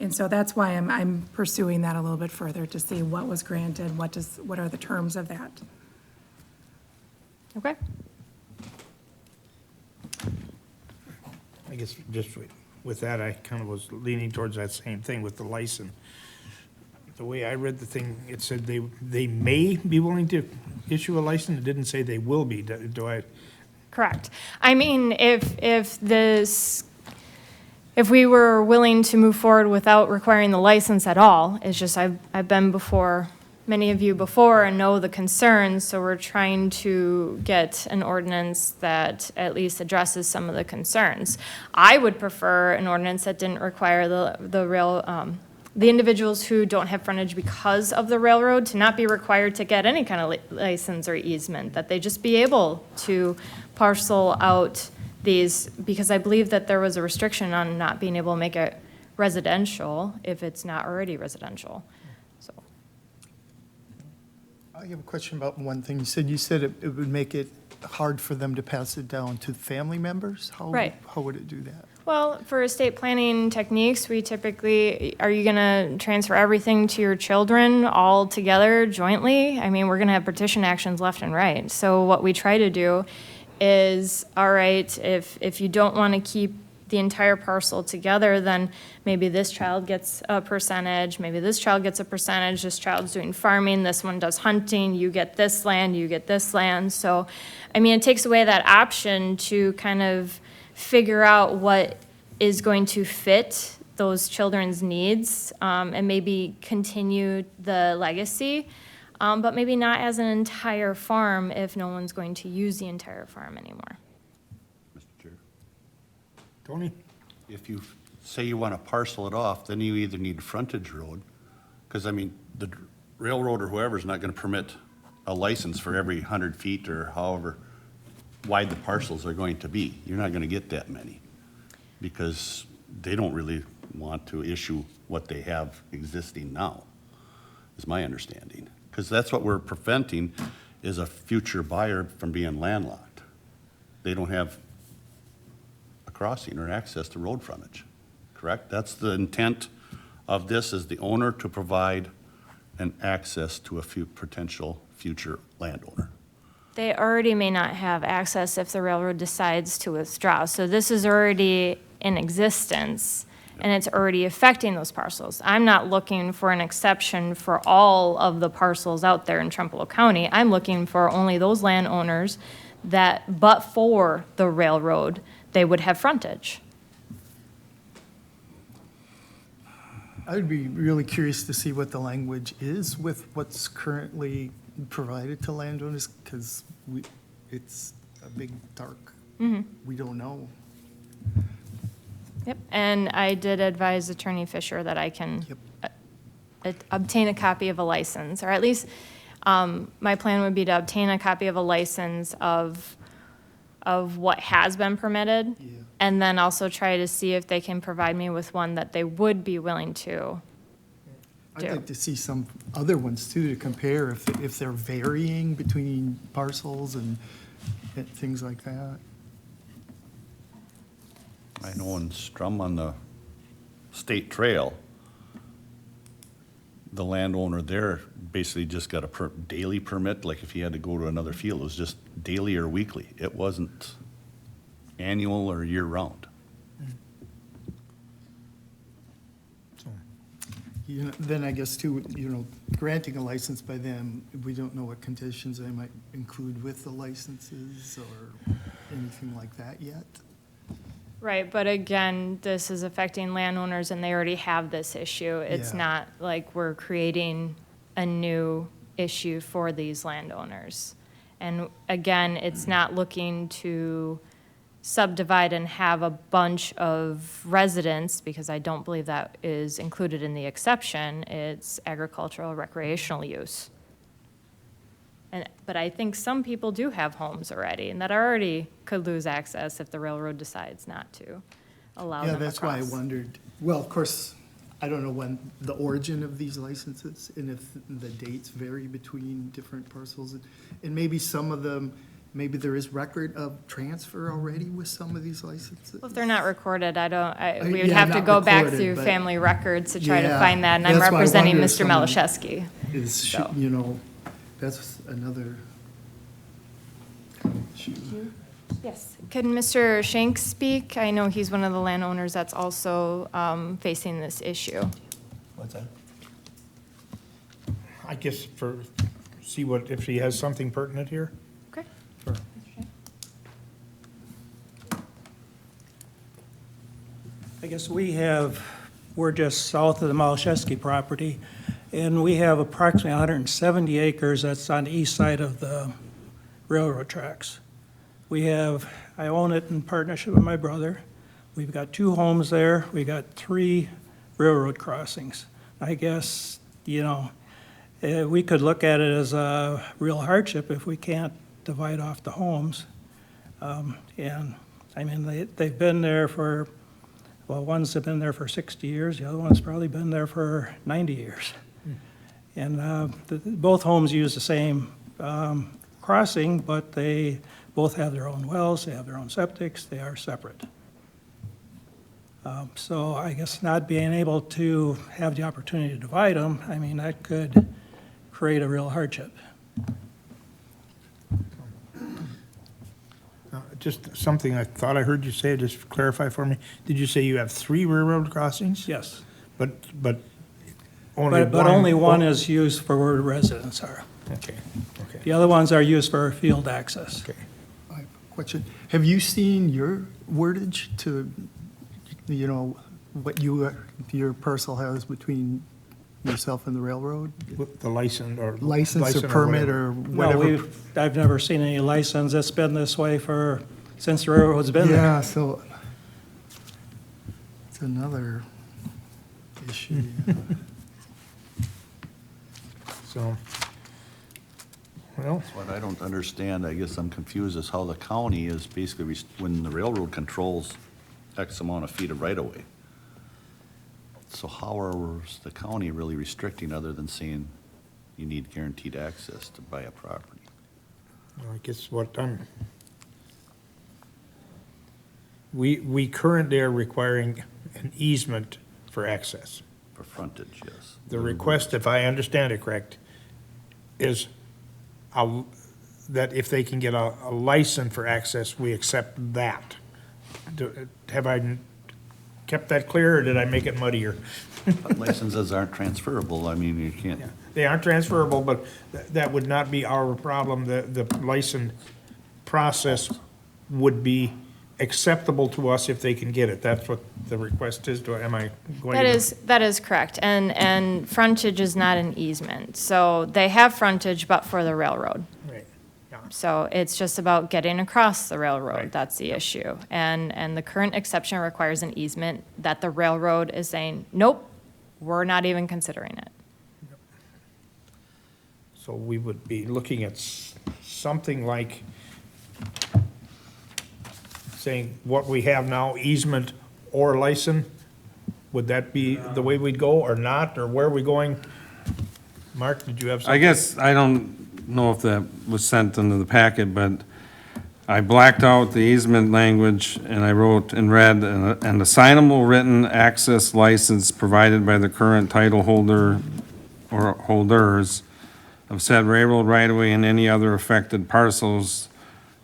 And so that's why I'm pursuing that a little bit further to see what was granted, what are the terms of that. Okay. I guess just with that, I kind of was leaning towards that same thing with the license. the way I read the thing, it said they may be willing to issue a license. It didn't say they will be. Do I? Correct. I mean, if we were willing to move forward without requiring the license at all, it's just I've been before many of you before and know the concerns, so we're trying to get an ordinance that at least addresses some of the concerns. I would prefer an ordinance that didn't require the individuals who don't have frontage because of the railroad to not be required to get any kind of license or easement, that they just be able to parcel out these, because I believe that there was a restriction on not being able to make it residential if it's not already residential. So, I have a question about one thing. You said it would make it hard for them to pass it down to family members? Right. How would it do that? well, for estate planning techniques, we typically, are you gonna transfer everything to your children all together jointly? I mean, we're gonna have partition actions left and right. So what we try to do is, all right, if you don't want to keep the entire parcel together, then maybe this child gets a percentage, maybe this child gets a percentage, this child's doing farming, this one does hunting, you get this land, you get this land. So, I mean, it takes away that option to kind of figure out what is going to fit those children's needs, and maybe continue the legacy. But maybe not as an entire farm if no one's going to use the entire farm anymore. Mr. Chair. Tony? If you say you want to parcel it off, then you either need a frontage road, because I mean, the railroad or whoever's not going to permit a license for every 100 feet or however wide the parcels are going to be. You're not going to get that many, because they don't really want to issue what they have existing now, is my understanding. Because that's what we're preventing, is a future buyer from being landlocked. They don't have a crossing or access to road frontage, correct? That's the intent of this, is the owner to provide an access to a potential future landowner. They already may not have access if the railroad decides to withdraw. So this is already in existence, and it's already affecting those parcels. I'm not looking for an exception for all of the parcels out there in Trempealeau County. I'm looking for only those landowners that, but for the railroad, they would have frontage. I would be really curious to see what the language is with what's currently provided to landowners, because it's a big dark. We don't know. Yep, and I did advise Attorney Fisher that I can Yep. obtain a copy of a license, or at least, my plan would be to obtain a copy of a license of what has been permitted, Yeah. and then also try to see if they can provide me with one that they would be willing to I'd do. like to see some other ones too, to compare if they're varying between parcels and things like that. I know in Strum on the state trail, the landowner there basically just got a daily permit, like if he had to go to another field, it was just daily or weekly. It wasn't annual or year-round. Then I guess too, granting a license by them, we don't know what conditions they might include with the licenses or anything like that yet. Right, but again, this is affecting landowners and they already have this issue. It's Yeah. not like we're creating a new issue for these landowners. And again, it's not looking to subdivide and have a bunch of residents, because I don't believe that is included in the exception. It's agricultural, recreational use. But I think some people do have homes already, and that already could lose access if the railroad decides not to allow them Yeah, that's why I across. wondered, well, of course, I don't know when the origin of these licenses and if the dates vary between different parcels. And maybe some of them, maybe there is record of transfer already with some of these licenses. Well, if they're not recorded, we would Yeah, have to not go back recorded, through but- family records to try to Yeah, find that, and I'm that's why I representing wonder if Mr. someone- Malashewski. Is, So. That's another issue. Yes. Could Mr. Shanks speak? I know he's one of the landowners that's also facing this issue. What's that? I guess see if she has something pertinent here. Okay. Sure. I guess we're just south of the Malashevsky property, and we have approximately 170 acres that's on the east side of the railroad tracks. I own it in partnership with my brother. We've got 2 homes there. We got 3 railroad crossings. I guess, we could look at it as a real hardship if we can't divide off the homes. And, I mean, they've been there ones have been there for 60 years, the other one's probably been there for 90 years. And both homes use the same crossing, but they both have their own wells, they have their own septics, they are separate. So I guess not being able to have the opportunity to divide them, I mean, that could create a real hardship. Just something I thought I heard you say, just clarify for me. Did you say you have 3 railroad crossings? Yes. But only one? But only one is used for where residents are. Okay. The other ones are used for field access. Okay. I have a question. Have you seen your wordage to, what your parcel has between yourself and the railroad? The license or? License or permit whatever. or No, whatever? I've never seen any license. It's been this way since the railroad's been there. Yeah, so it's another issue. So, well, What I don't understand, I guess I'm confused, is how the county is basically, when the railroad controls X amount of feet of right-of-way. So how is the county really restricting other than saying you need guaranteed access to buy a property? I guess we currently are requiring an easement for access. For frontage, yes. The request, if I understand it correct, is that if they can get a license for access, we accept that. Have I kept that clear, or did I make it muddier? Licenses aren't transferable, I mean, you can't, They aren't transferable, but that would not be our problem. The license process would be acceptable to us if they can get it. That's what the request is. Am I going to? That is correct. And frontage is not an easement. So they have frontage, but for the railroad. Right. Yeah. So it's just about getting across the railroad. Right. That's the issue. And the current exception requires an easement that the railroad is saying, nope, we're not even considering it. So we would be looking at something like saying what we have now, easement or license. Would that be the way we'd go or not, or where are we going? Mark, did you have something? I guess, I don't know if that was sent into the packet, but I blacked out the easement language and I wrote in red, an assignable written access license provided by the current title holder or holders of said railroad right-of-way and any other affected parcels.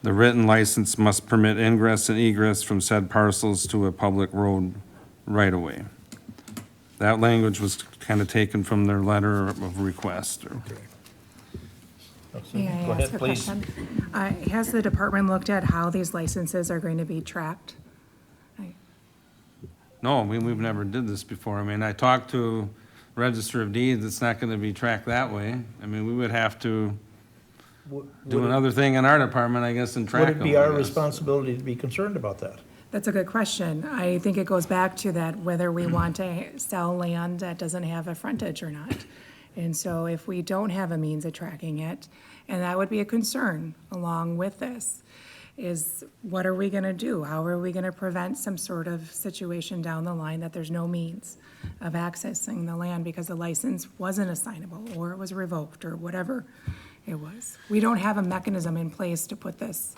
The written license must permit ingress and egress from said parcels to a public road right-of-way. That language was kind of taken from their letter of request. May I Go ask ahead, a please. question? Has the department looked at how these licenses are going to be tracked? No, we've never did this before. I mean, I talked to Register of Deeds, it's not gonna be tracked that way. I mean, we would have to do another thing in our department, I guess, and track Would them. it be I our guess. responsibility to be concerned about that? That's a good question. I think it goes back to that, whether we want to sell land that doesn't have a frontage or not. And so if we don't have a means of tracking it, and that would be a concern along with this, is what are we gonna do? How are we gonna prevent some sort of situation down the line that there's no means of accessing the land because the license wasn't assignable, or it was revoked, or whatever it was? We don't have a mechanism in place to put this,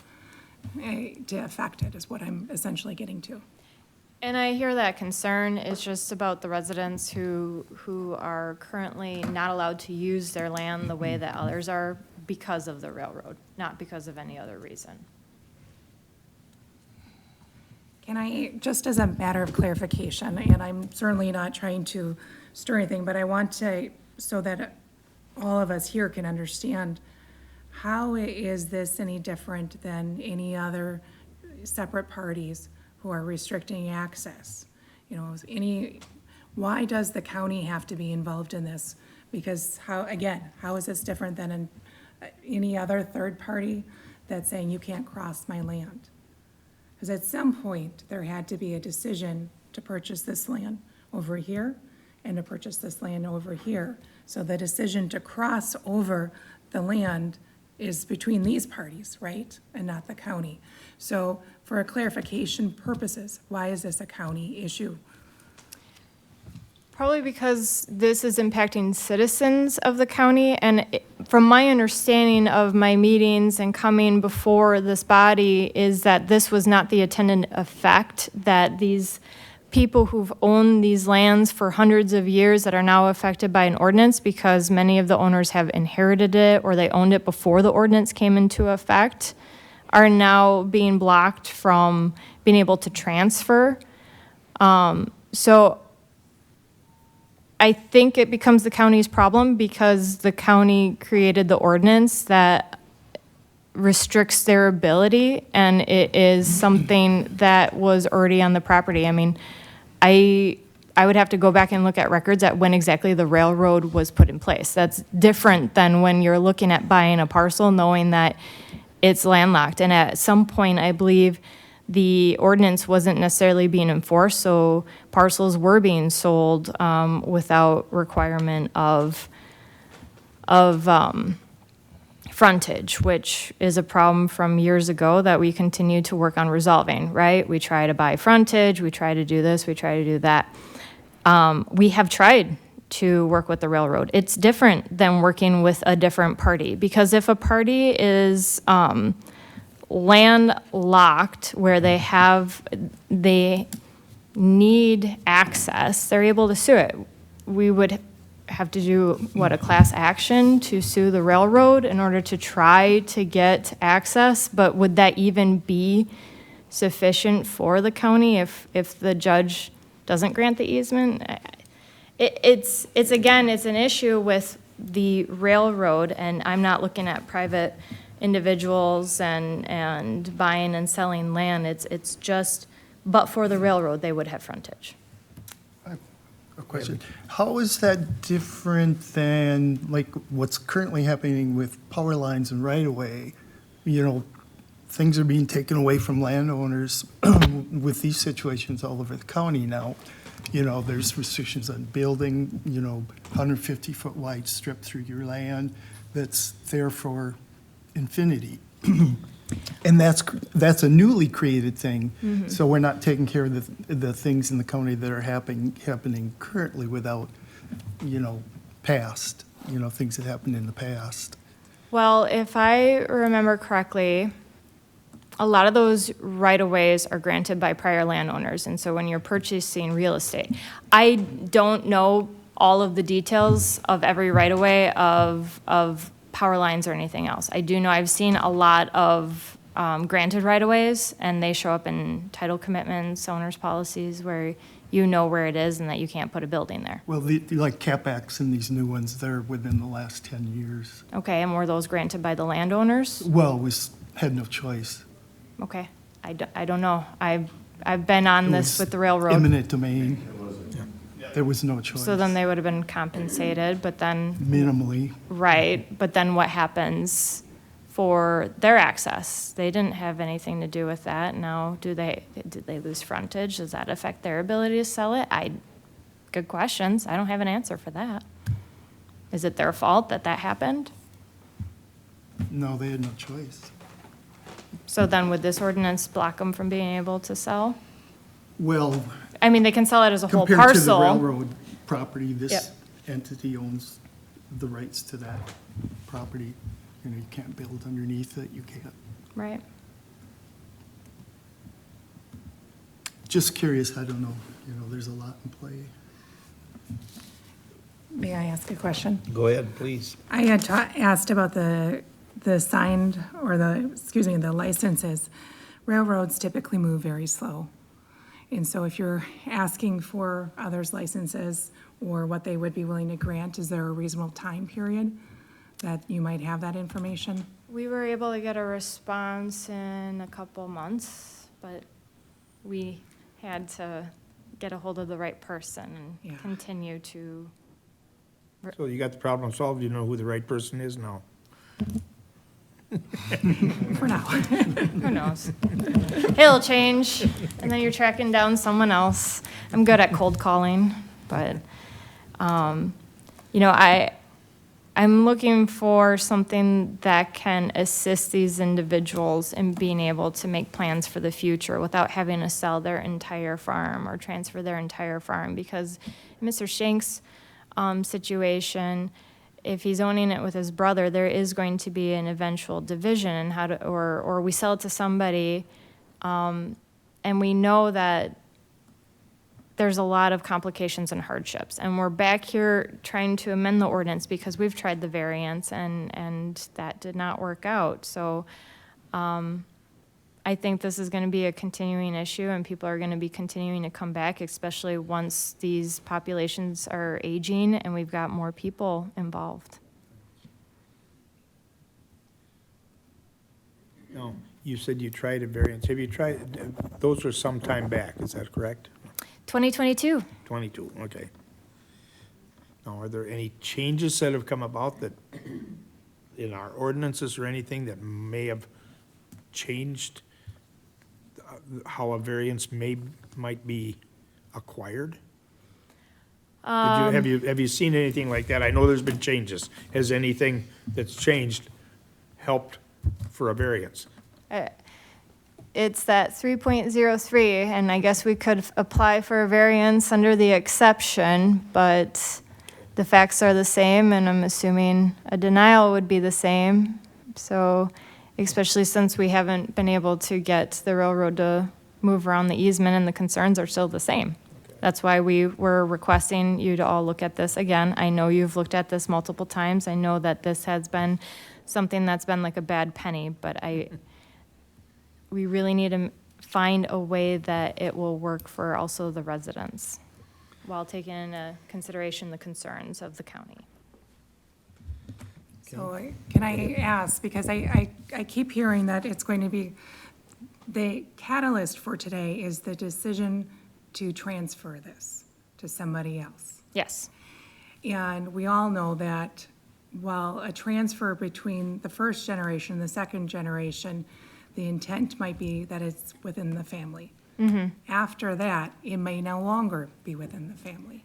to affect it, is what I'm essentially getting to. And I hear that concern. It's just about the residents who are currently not allowed to use their land the way that others are because of the railroad, not because of any other reason. Can I, just as a matter of clarification, and I'm certainly not trying to stir anything, but I want to, so that all of us here can understand, how is this any different than any other separate parties who are restricting access? You know, why does the county have to be involved in this? Because how is this different than any other third party that's saying you can't cross my land? Because at some point, there had to be a decision to purchase this land over here and to purchase this land over here. So the decision to cross over the land is between these parties, right? And not the county. So for clarification purposes, why is this a county issue? Probably because this is impacting citizens of the county, and from my understanding of my meetings and coming before this body is that this was not the intended effect, that these people who've owned these lands for hundreds of years that are now affected by an ordinance because many of the owners have inherited it or they owned it before the ordinance came into effect, are now being blocked from being able to transfer. So I think it becomes the county's problem because the county created the ordinance that restricts their ability, and it is something that was already on the property. I mean, I would have to go back and look at records at when exactly the railroad was put in place. That's different than when you're looking at buying a parcel knowing that it's landlocked. And at some point, I believe the ordinance wasn't necessarily being enforced, so parcels were being sold without requirement of frontage, which is a problem from years ago that we continue to work on resolving, right? We try to buy frontage, we try to do this, we try to do that. We have tried to work with the railroad. It's different than working with a different party, because if a party is landlocked where they need access, they're able to sue it. We would have to do, a class action to sue the railroad in order to try to get access, but would that even be sufficient for the county if the judge doesn't grant the easement? It's an issue with the railroad, and I'm not looking at private individuals and buying and selling land. It's just, but for the railroad, they would have frontage. A question. How is that different than like what's currently happening with power lines and right-of-way? You know, things are being taken away from landowners with these situations all over the county now. You know, there's restrictions on building, 150-foot wide strip through your land that's there for infinity. And that's a newly created thing. Mm-hmm. So we're not taking care of the things in the county that are happening currently without, past, things that happened in the past. Well, if I remember correctly, a lot of those right-of-ways are granted by prior landowners, and so when you're purchasing real estate, I don't know all of the details of every right-of-way of power lines or anything else. I do know I've seen a lot of granted right-of-ways, and they show up in title commitments, owner's policies, where you know where it is and that you can't put a building there. Well, like CapEx and these new ones, they're within the last 10 years. Okay, and were those granted by the landowners? Well, we had no choice. Okay, I don't know. I've been on It this was with the railroad. Eminent domain. There was no choice. So then they would have been compensated, but then, Minimally. right, but then what happens for their access? They didn't have anything to do with that. Now, did they lose frontage? Does that affect their ability to sell it? Good questions. I don't have an answer for that. Is it their fault that happened? No, they had no choice. So then would this ordinance block them from being able to sell? Well, I mean, they can sell it as a whole compared to the parcel. railroad property, Yep. this entity owns the rights to that property. You can't build underneath it, you can't. Right. Just curious, I don't know, there's a lot in play. May I ask a question? Go ahead, please. I had asked about the signed, or the licenses. Railroads typically move very slow. And so if you're asking for others' licenses, or what they would be willing to grant? Is there a reasonable time period that you might have that information? We were able to get a response in a couple months, but we had to get a hold of the right person Yeah. and continue to, So you got the problem solved, you know who the right person is now? For now. who knows? It'll change, and then you're tracking down someone else. I'm good at cold calling, but, you know, I'm looking for something that can assist these individuals in being able to make plans for the future without having to sell their entire farm or transfer their entire farm. Because in Mr. Shank's situation, if he's owning it with his brother, there is going to be an eventual division and or we sell it to somebody, and we know that there's a lot of complications and hardships. And we're back here trying to amend the ordinance because we've tried the variance and that did not work out. So I think this is going to be a continuing issue and people are going to be continuing to come back, especially once these populations are aging and we've got more people involved. No, you said you tried a variance. Have you tried, those were some time back, is that correct? 2022. 22, okay. Now, are there any changes that have come about that, in our ordinances or anything that may have changed how a variance might be acquired? Have you seen anything like that? I know there's been changes. Has anything that's changed helped for a variance? It's that 3.03, and I guess we could apply for a variance under the exception, but the facts are the same, and I'm assuming a denial would be the same. So, especially since we haven't been able to get the railroad to move around the easement and the concerns are still the same. That's why we were requesting you to all look at this again. I know you've looked at this multiple times. I know that this has been something that's been like a bad penny, but we really need to find a way that it will work for also the residents while taking into consideration the concerns of the county. So can I ask, because I keep hearing that it's going to be, the catalyst for today is the decision to transfer this to somebody else. Yes. And we all know that while a transfer between the first generation and the second generation, the intent might be that it's within the family. After that, it may no longer be within the family.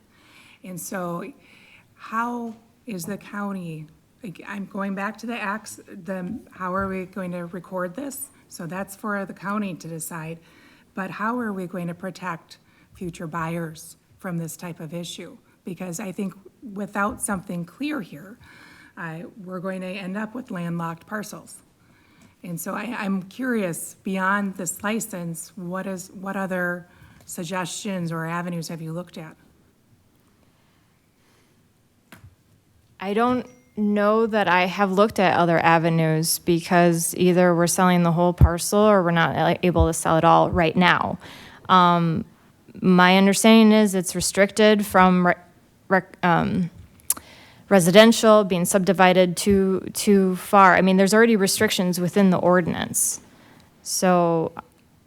And so how is the county, I'm going back to the acts, how are we going to record this? So that's for the county to decide. But how are we going to protect future buyers from this type of issue? Because I think without something clear here, we're going to end up with landlocked parcels. And so I'm curious, beyond this license, what other suggestions or avenues have you looked at? I don't know that I have looked at other avenues because either we're selling the whole parcel or we're not able to sell it all right now. My understanding is it's restricted from residential being subdivided too far. I mean, there's already restrictions within the ordinance. So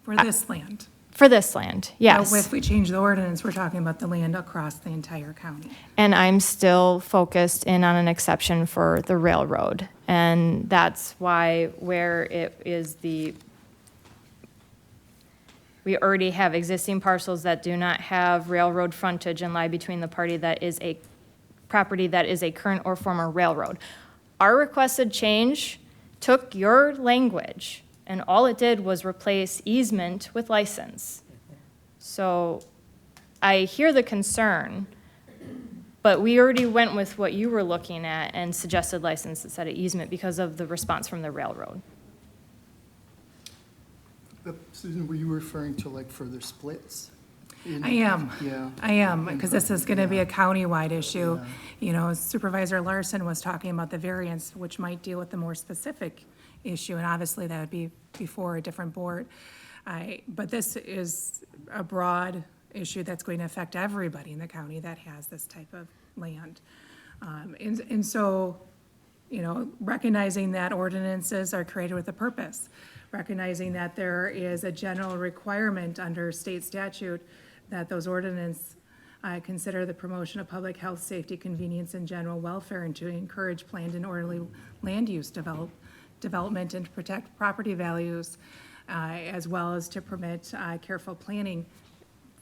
For this land? for this land, yes. So if we change the ordinance, we're talking about the land across the entire county. And I'm still focused in on an exception for the railroad. And that's why where it is we already have existing parcels that do not have railroad frontage and lie between the party that is a property that is a current or former railroad. Our requested change took your language and all it did was replace easement with license. So I hear the concern, but we already went with what you were looking at and suggested license instead of easement because of the response from the railroad. Susan, were you referring to like further splits? I am. Yeah. I am, because this is going to be a countywide issue. You know, Supervisor Larson was talking about the variance, which might deal with the more specific issue, and obviously that would be before a different board. But this is a broad issue that's going to affect everybody in the county that has this type of land. And so, you know, recognizing that ordinances are created with a purpose, recognizing that there is a general requirement under state statute that those ordinances consider the promotion of public health, safety, convenience, and general welfare, and to encourage planned and orderly land use development and to protect property values, as well as to permit careful planning.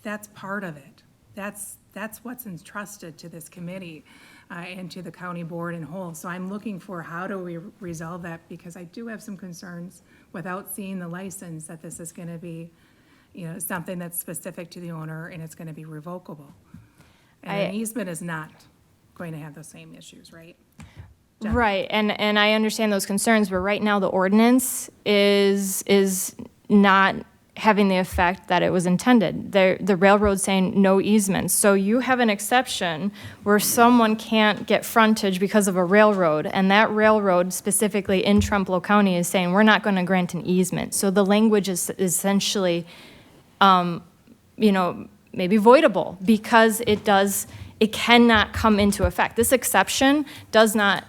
That's part of it. That's what's entrusted to this committee and to the county board in whole. So I'm looking for how do we resolve that, because I do have some concerns without seeing the license that this is going to be, you know, something that's specific to the owner and it's going to be revocable. And an easement is not going to have those same issues, right? Jen? Right, and I understand those concerns, but right now the ordinance is not having the effect that it was intended. The railroad's saying no easements. So you have an exception where someone can't get frontage because of a railroad, and that railroad specifically in Trempealeau County is saying, we're not going to grant an easement. So the language is essentially, you know, maybe voidable because it cannot come into effect. This exception does not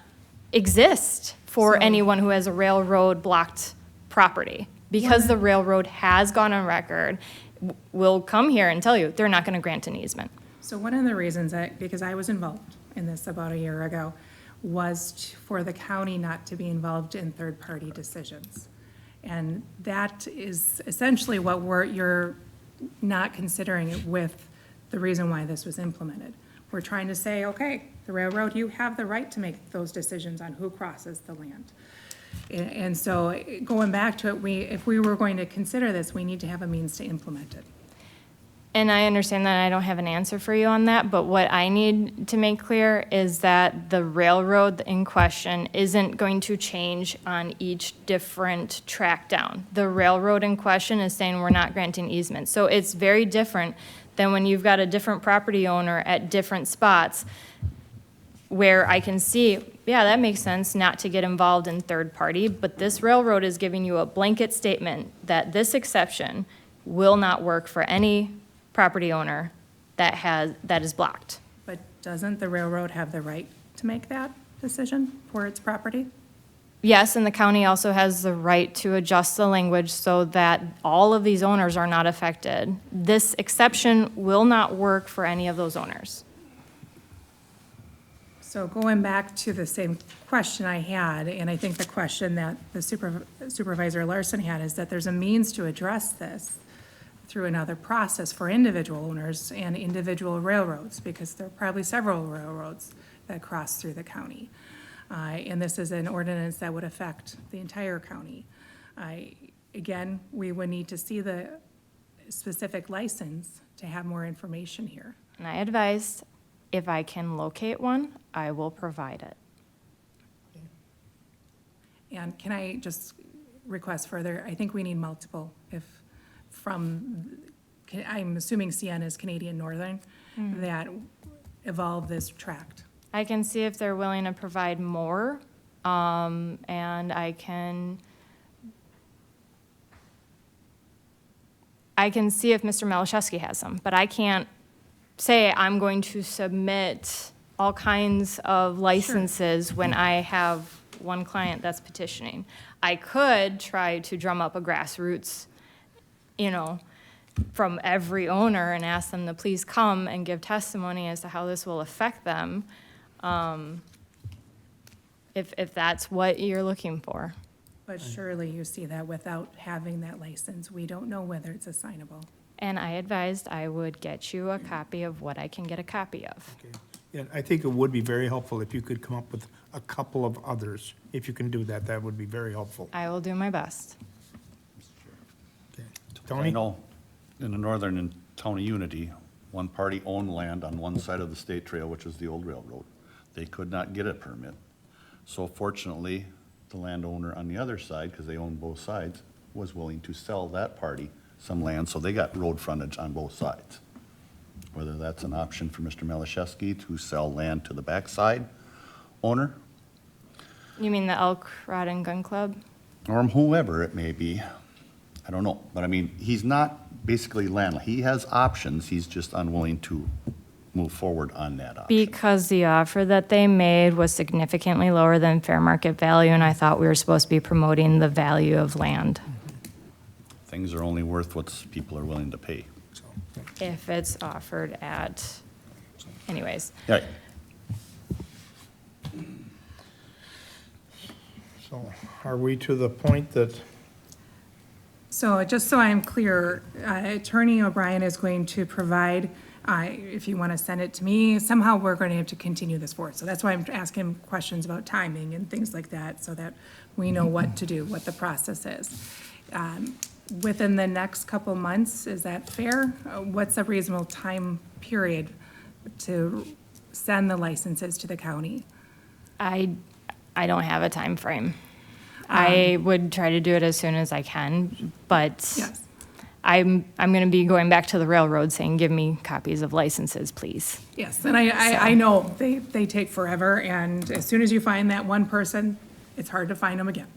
exist for anyone who has a railroad blocked property. Because the railroad has gone on record, will come here and tell you they're not going to grant an easement. So one of the reasons because I was involved in this about a year ago, was for the county not to be involved in third-party decisions. And that is essentially what you're not considering with the reason why this was implemented. We're trying to say, okay, the railroad, you have the right to make those decisions on who crosses the land. And so going back to it, if we were going to consider this, we need to have a means to implement it. And I understand that I don't have an answer for you on that, but what I need to make clear is that the railroad in question isn't going to change on each different track down. The railroad in question is saying we're not granting easements. So it's very different than when you've got a different property owner at different spots where I can see, yeah, that makes sense not to get involved in third party, but this railroad is giving you a blanket statement that this exception will not work for any property owner that is blocked. But doesn't the railroad have the right to make that decision for its property? Yes, and the county also has the right to adjust the language so that all of these owners are not affected. This exception will not work for any of those owners. So going back to the same question I had, and I think the question that the Supervisor Larson had, is that there's a means to address this through another process for individual owners and individual railroads, because there are probably several railroads that cross through the county. And this is an ordinance that would affect the entire county. Again, we would need to see the specific license to have more information here. And I advised, if I can locate one, I will provide it. And can I just request further, I think we need multiple, I'm assuming CN is Canadian Northern, that evolve this tract. I can see if they're willing to provide more, and I can see if Mr. Malashevsky has some, but I can't say I'm going to submit all kinds of licenses when I have one client that's petitioning. I could try to drum up a grassroots, you know, from every owner and ask them to please come and give testimony as to how this will affect them, if that's what you're looking for. But surely you see that without having that license, we don't know whether it's assignable. And I advised I would get you a copy of what I can get a copy of. Okay. Yeah, I think it would be very helpful if you could come up with a couple of others. If you can do that, that would be very helpful. I will do my best. Okay. I Tony? know in the northern and Town of Unity, one party owned land on one side of the state trail, which is the old railroad. They could not get a permit. So fortunately, the landowner on the other side, because they own both sides, was willing to sell that party some land, so they got road frontage on both sides. Whether that's an option for Mr. Malashevsky to sell land to the backside owner, You mean the Elk Rod and Gun Club? or whoever it may be. I don't know, but I mean, he's not basically landlocked. He has options, he's just unwilling to move forward on that option. Because the offer that they made was significantly lower than fair market value, and I thought we were supposed to be promoting the value of land. Things are only worth what people are willing to pay. If it's offered at, anyways. Yeah, So are we to the point that, So just so I'm clear, Attorney O'Brien is going to provide, if you want to send it to me, somehow we're going to have to continue this forward. So that's why I'm asking him questions about timing and things like that, so that we know what to do, what the process is. Within the next couple months, is that fair? What's a reasonable time period to send the licenses to the county? I don't have a time frame. I would try to do it as soon as I can, but Yes. I'm going to be going back to the railroad saying, give me copies of licenses, please. Yes, and I know they take forever, and as soon as you find that one person, it's hard to find them again.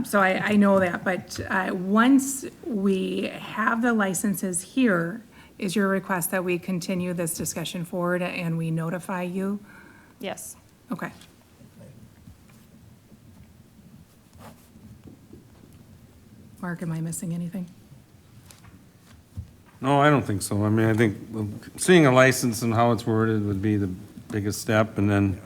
So I know that, but once we have the licenses here, is your request that we continue this discussion forward and we notify you? Yes. Okay. Mark, am I missing anything? No, I don't think so. I mean, I think seeing a license and how it's worded would be the biggest step, and then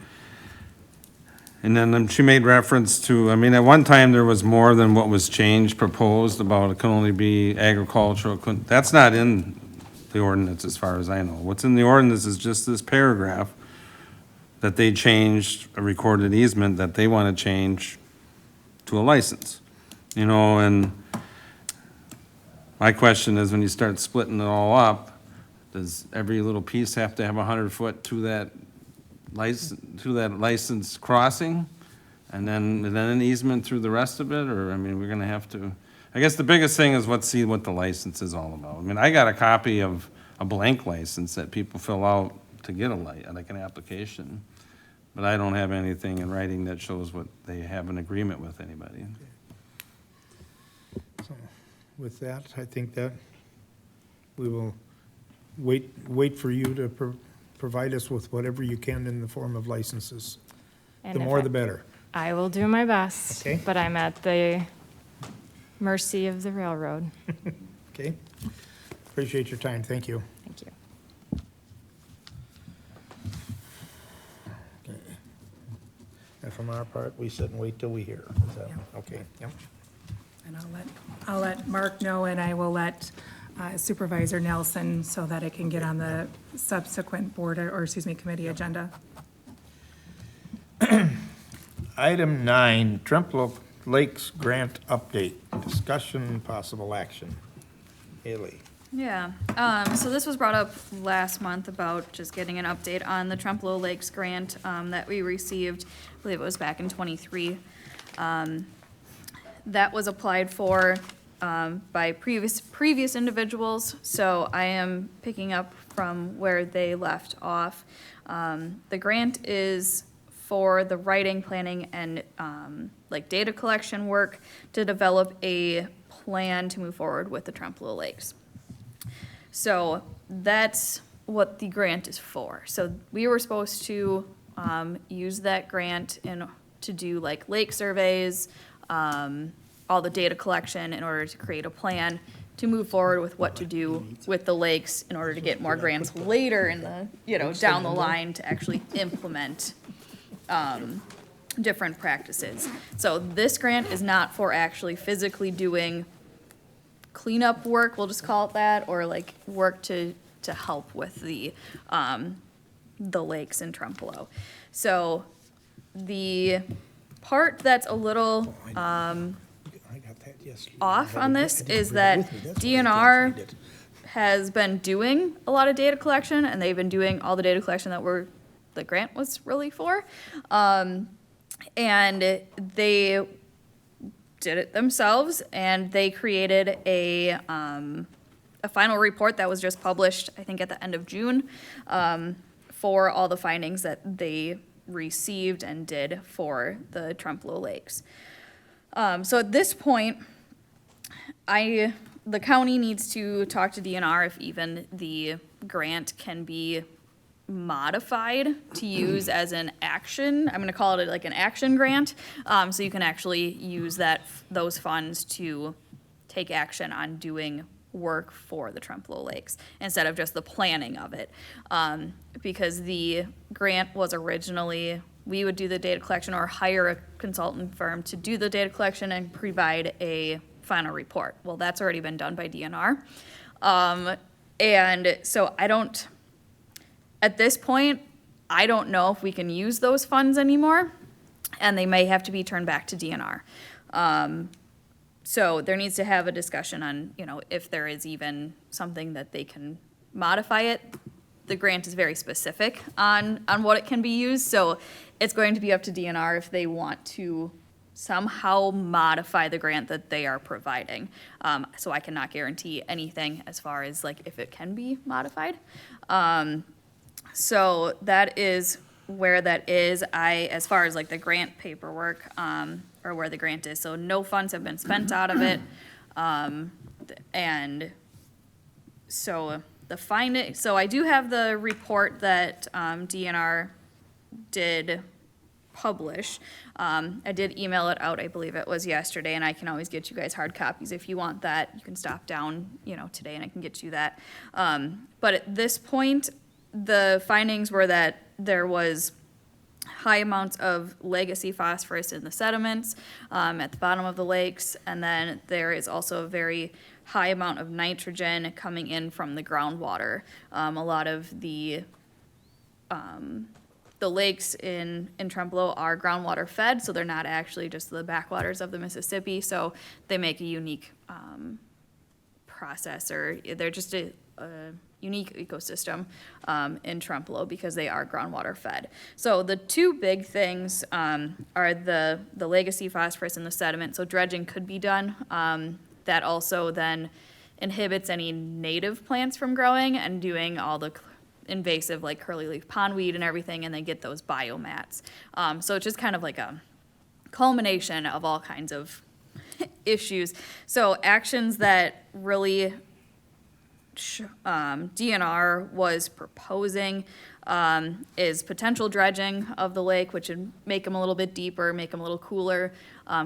she made reference to, I mean, at one time, there was more than what was changed, proposed about it can only be agricultural. That's not in the ordinance as far as I know. What's in the ordinance is just this paragraph that they changed a recorded easement that they want to change to a license. You know, and my question is, when you start splitting it all up, does every little piece have to have 100-foot to that license crossing? And then an easement through the rest of it, or, I mean, we're gonna have to, I guess the biggest thing is see what the license is all about. I mean, I got a copy of a blank license that people fill out to get like an application, but I don't have anything in writing that shows what they have an agreement with anybody. so with that, I think that we will wait for you to provide us with whatever you can in the form of licenses. And The if more I- the better. I will do my best. Okay. But I'm at the mercy of the railroad. Okay? Appreciate your time. Thank you. Thank you. And from our part, we sit and wait till we hear. Is that, okay, yep. And I'll let Mark know, and I will let Supervisor Nelson, so that it can get on the subsequent board, or excuse me, committee agenda. Item 9, Trempealeau Lakes Grant Update, discussion, possible action. Haley. Yeah, so this was brought up last month about just getting an update on the Trempealeau Lakes grant, that we received, I believe it was back in '23. That was applied for, by previous individuals, so I am picking up from where they left off. The grant is for the writing, planning, and, like data collection work to develop a plan to move forward with the Trempealeau Lakes. So that's what the grant is for. So we were supposed to use that grant to do like lake surveys, all the data collection in order to create a plan to move forward with what to do with the lakes in order to get more grants later in the, down the line to actually implement different practices. So this grant is not for actually physically doing cleanup work, we'll just call it that, or like work to help with the lakes in Trempealeau. So the part that's a little off on this is that DNR has been doing a lot of data collection, and they've been doing all the data collection that the grant was really for. And they did it themselves, and they created a final report that was just published, I think, at the end of June, for all the findings that they received and did for the Trempealeau Lakes. So at this point, the county needs to talk to DNR if even the grant can be modified to use as an action. I'm gonna call it like an action grant. So you can actually use those funds to take action on doing work for the Trempealeau Lakes instead of just the planning of it. Because the grant was originally, we would do the data collection or hire a consultant firm to do the data collection and provide a final report. Well, that's already been done by DNR. And so at this point, I don't know if we can use those funds anymore, and they may have to be turned back to DNR. So there needs to have a discussion on, if there is even something that they can modify it. The grant is very specific on what it can be used, so it's going to be up to DNR if they want to somehow modify the grant that they are providing. So I cannot guarantee anything as far as like if it can be modified. So that is where that is. As far as like the grant paperwork, or where the grant is, so no funds have been spent out of it. And so so I do have the report that DNR did publish. I did email it out, I believe it was yesterday, and I can always get you guys hard copies if you want that. You can stop down, today and I can get you that. But at this point, the findings were that there was high amounts of legacy phosphorus in the sediments at the bottom of the lakes, and then there is also a very high amount of nitrogen coming in from the groundwater. A lot of the lakes in Trempealeau are groundwater fed, so they're not actually just the backwaters of the Mississippi, so they make a unique process, or they're just a unique ecosystem in Trempealeau because they are groundwater fed. So the two big things are the legacy phosphorus in the sediment, so dredging could be done. That also then inhibits any native plants from growing and doing all the invasive like curly leaf pondweed and everything, and they get those biomats. So it's just kind of like a culmination of all kinds of issues. So actions that really DNR was proposing is potential dredging of the lake, which would make them a little bit deeper, make them a little cooler,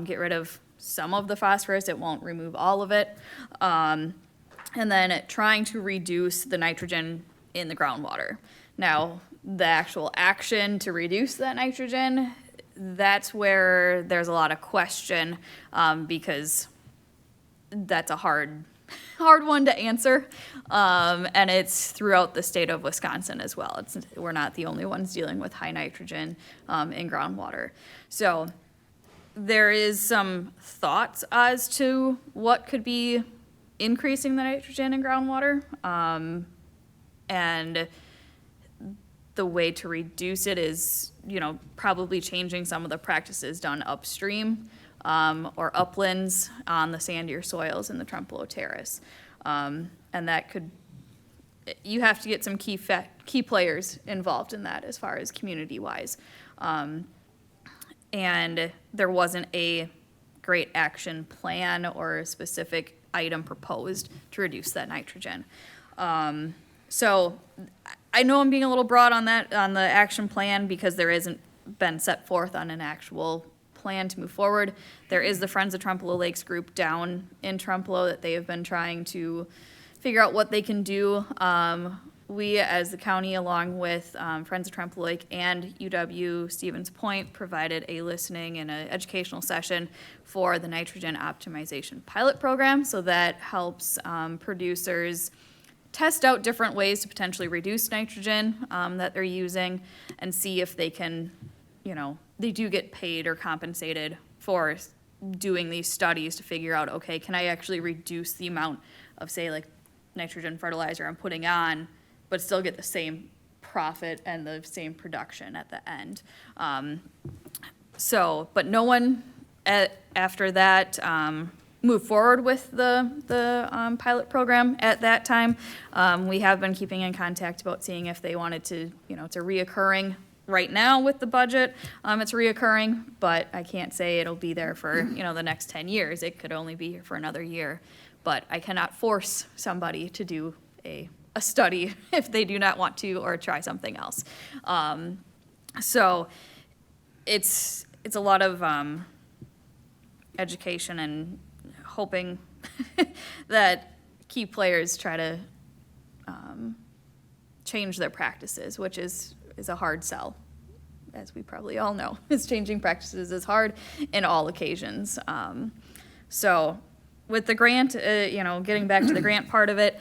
get rid of some of the phosphorus. It won't remove all of it. And then trying to reduce the nitrogen in the groundwater. Now, the actual action to reduce that nitrogen, that's where there's a lot of question, because that's a hard one to answer, and it's throughout the state of Wisconsin as well. We're not the only ones dealing with high nitrogen in groundwater. So there is some thoughts as to what could be increasing the nitrogen in groundwater, and the way to reduce it is, probably changing some of the practices done upstream or uplands on the sandier soils in the Trempealeau Terrace. And that you have to get some key players involved in that as far as community-wise. And there wasn't a great action plan or a specific item proposed to reduce that nitrogen. So I know I'm being a little broad on that, on the action plan, because there isn't been set forth on an actual plan to move forward. There is the Friends of Trempealeau Lakes group down in Trempealeau that they have been trying to figure out what they can do. We, as the county, along with Friends of Trempealeau Lake and UW Stevens Point, provided a listening and an educational session for the nitrogen optimization pilot program. So that helps producers test out different ways to potentially reduce nitrogen that they're using and see if they can, they do get paid or compensated for doing these studies to figure out, okay, can I actually reduce the amount of, say, like nitrogen fertilizer I'm putting on, but still get the same profit and the same production at the end. But no one after that moved forward with the pilot program at that time. We have been keeping in contact about seeing if they wanted to, it's a reoccurring right now with the budget, it's reoccurring, but I can't say it'll be there for, the next 10 years. It could only be here for another year. But I cannot force somebody to do a study if they do not want to or try something else. So it's a lot of education and hoping that key players try to change their practices, which is a hard sell, as we probably all know. Changing practices is hard in all occasions. So with the grant, getting back to the grant part of it,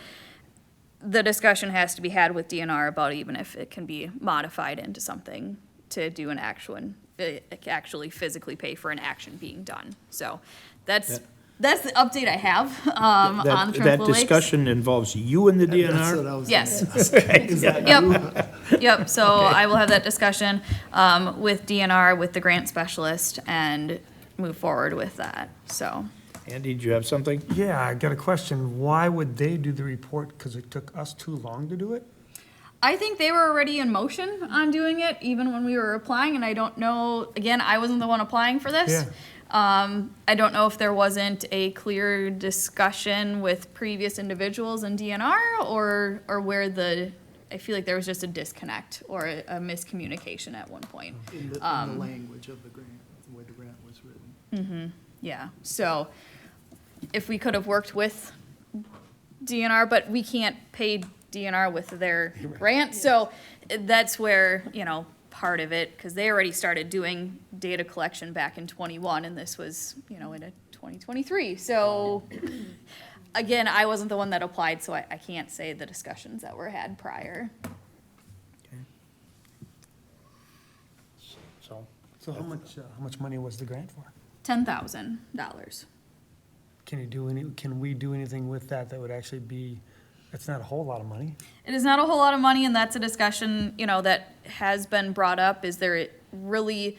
the discussion has to be had with DNR about even if it can be modified into something to do an actually physically pay for an action being done. So that's the update I have on the That Trempealeau Lakes. discussion involves you and the That's what DNR? I was Yes. Is that you? Yep, so I will have that discussion with DNR, with the grant specialist, and move forward with that, so. Andy, did you have something? Yeah, I got a question. Why would they do the report? Because it took us too long to do it? I think they were already in motion on doing it, even when we were applying, and I don't know, again, I wasn't the one applying for this. Yeah. I don't know if there wasn't a clear discussion with previous individuals in DNR, or where I feel like there was just a disconnect or a miscommunication at one point. In the language of the grant, the way the grant was written. Yeah, so if we could have worked with DNR, but we can't pay DNR with their grant, so that's where, part of it, because they already started doing data collection back in '21, and this was, in a 2023. So, again, I wasn't the one that applied, so I can't say the discussions that were had prior. So how much money was the grant for? $10,000. Can we do anything with that would actually be, that's not a whole lot of money? It is not a whole lot of money, and that's a discussion, that has been brought up. Is there really,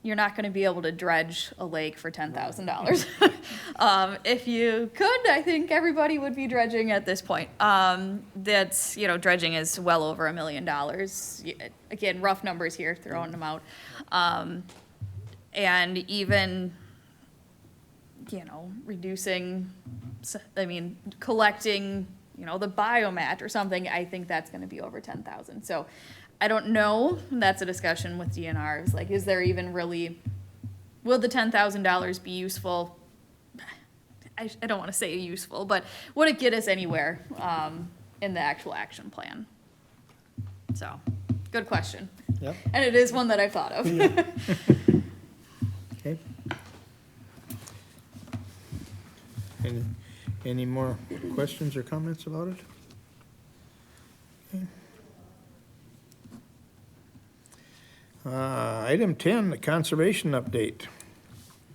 you're not going to be able to dredge a lake for $10,000. If you could, I think everybody would be dredging at this point. That's, dredging is well over $1 million. Again, rough numbers here, throwing them out. And even, reducing, collecting, the biomat or something, I think that's gonna be over 10,000. So I don't know, that's a discussion with DNR, is like, is there even really, will the $10,000 be useful? I don't wanna say useful, but would it get us anywhere, in the actual action plan? So, good question. Yep. And it is one that I've thought of. Okay. Any more questions or comments about it? Okay. Item 10, the conservation update.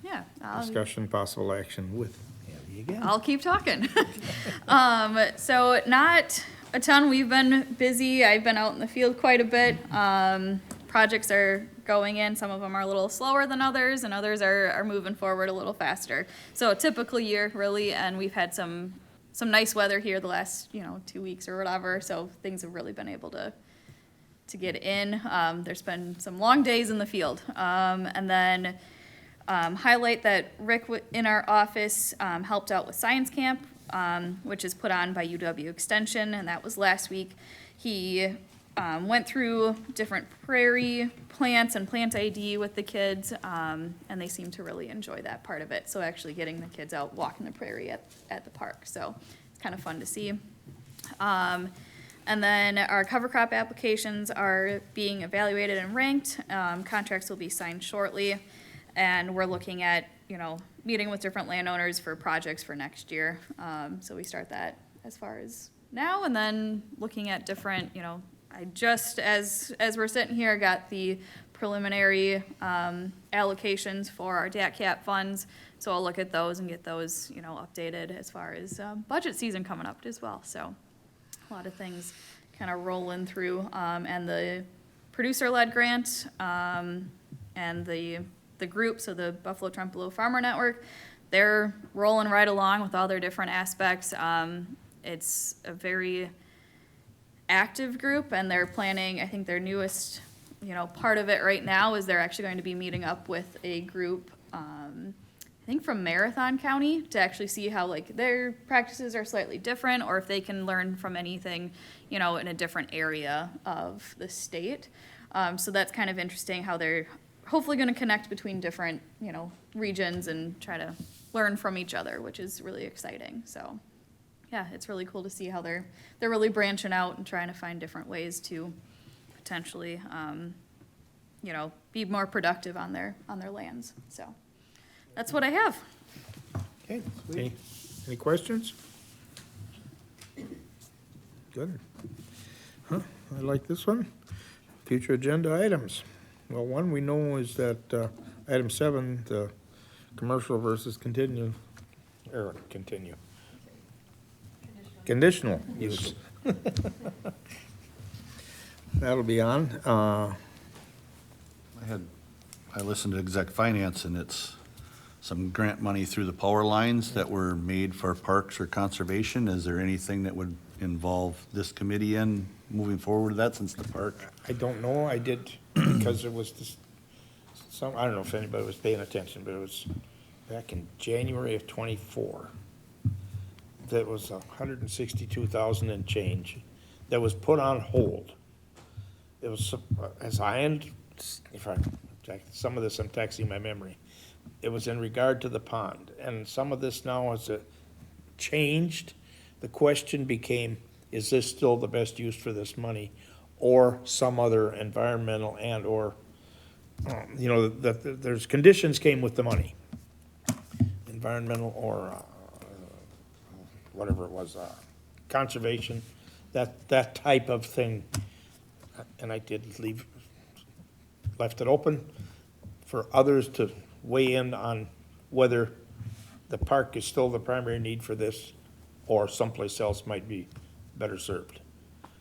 Yeah, Discussion possible action with Andy again. I'll keep talking. So not a ton. We've been busy. I've been out in the field quite a bit. Projects are going in. Some of them are a little slower than others, and others are moving forward a little faster. So a typical year, really, and we've had some nice weather here the last, 2 weeks or whatever, so things have really been able to get in. There's been some long days in the field. And then highlight that Rick in our office helped out with science camp, which is put on by UW Extension, and that was last week. He went through different prairie plants and plant ID with the kids, and they seem to really enjoy that part of it. So actually getting the kids out walking the prairie at the park. So it's kind of fun to see. And then our cover crop applications are being evaluated and ranked. Contracts will be signed shortly. And we're looking at, meeting with different landowners for projects for next year. So we start that as far as now, and then looking at different, I just, as we're sitting here, got the preliminary allocations for our DAT-CAP funds. So I'll look at those and get those, updated as far as budget season coming up as well. So a lot of things kind of rolling through. And the producer-led grant and the group, so the Buffalo Trempealeau Farmer Network, they're rolling right along with all their different aspects. It's a very active group, and they're planning, I think their newest part of it right now is they're actually going to be meeting up with a group, I think from Marathon County, to actually see how like their practices are slightly different, or if they can learn from anything, in a different area of the state. So that's kind of interesting how they're hopefully going to connect between different, regions and try to learn from each other, which is really exciting. So, yeah, it's really cool to see how they're really branching out and trying to find different ways to potentially, be more productive on their lands. So that's what I have. Okay, any questions? Good. Huh, I like this one. Future agenda items. Well, one we know is that, item 7, the commercial versus conditional use. That'll be on. I listened to exec finance, and it's some grant money through the power lines that were made for parks or conservation. Is there anything that would involve this committee in moving forward with that, since the park? I don't know, I did, because it was this, I don't know if anybody was paying attention, but it was back in January of '24. That was 162,000 and change that was put on hold. It was, as some of this I'm texting my memory. It was in regard to the pond, and some of this now is changed. The question became, is this still the best use for this money, or some other environmental and/or, there's conditions came with the money. Environmental or whatever it was, conservation, that type of thing. And I did left it open for others to weigh in on whether the park is still the primary need for this, or someplace else might be better served.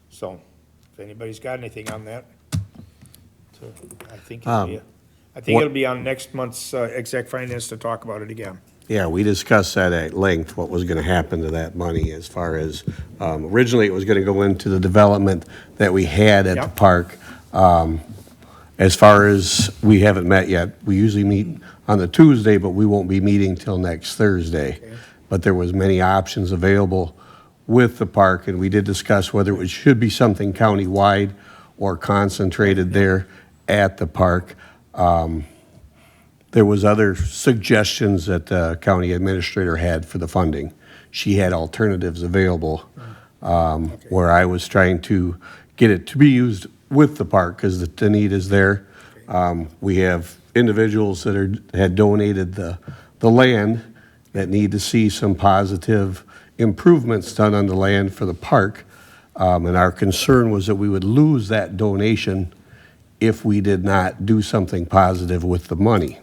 So, if anybody's got anything on that, I think it'll be on next month's exec finance to talk about it again. Yeah, we discussed that at length, what was going to happen to that money as far as, originally it was going to go into the development that we had at the Yep. park. As far as, we haven't met yet. We usually meet on the Tuesday, but we won't be meeting till next Thursday. Okay. But there was many options available with the park, and we did discuss whether it should be something county-wide or concentrated there at the park. There was other suggestions that the county administrator had for the funding. She had alternatives available, where I was trying to get it to be used with the park, because the need is there. We have individuals that had donated the land that need to see some positive improvements done on the land for the park. And our concern was that we would lose that donation if we did not do something positive with the money.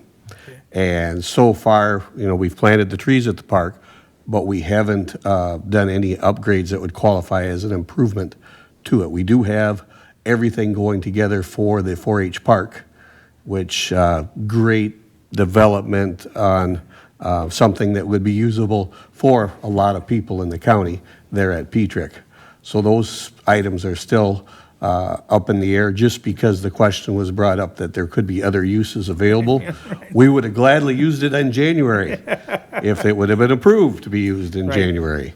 And so far, we've planted the trees at the park, but we haven't done any upgrades that would qualify as an improvement to it. We do have everything going together for the 4-H park, which great development on something that would be usable for a lot of people in the county there at Petrick. So those items are still up in the air, just because the question was brought up that there could be other uses available. We would have gladly used it in January if it would have been approved to be used in Right. January.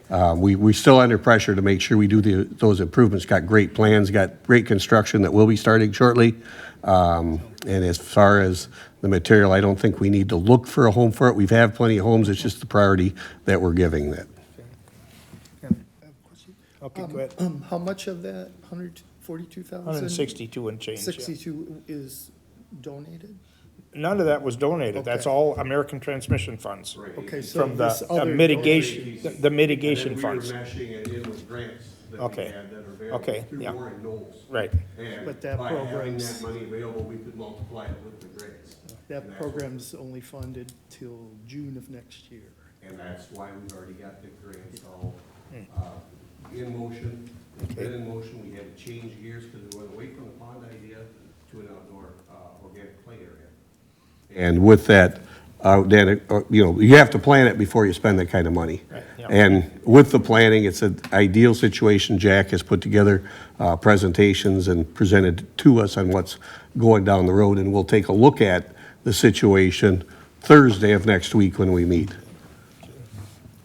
We're still under pressure to make sure we do those improvements. Got great plans, got great construction that will be starting shortly. And as far as the material, I don't think we need to look for a home for it. We have plenty of homes. It's just the priority that we're giving it. Okay, go ahead. How much of that 142,000? 162 and change, yeah. 62 is donated? None of that was donated. That's Okay. all American Transmission funds. Okay, so From the this other mitigation, the mitigation funds. meshing it in with grants that we Okay. had that are available Okay, through yeah. Warren Knowles. Right. But that By having program's- that money available, we could multiply it with the grants. That program's only funded till June of next year. And that's why we've already got the grants all in motion. It's been in motion. We had to change gears because we went away from the pond idea to an outdoor organic play area. And with that, then, you have to plan it before you spend that kind of money. yeah. And with the planning, it's an ideal situation. Jack has put together presentations and presented to us on what's going down the road, and we'll take a look at the situation Thursday of next week when we meet.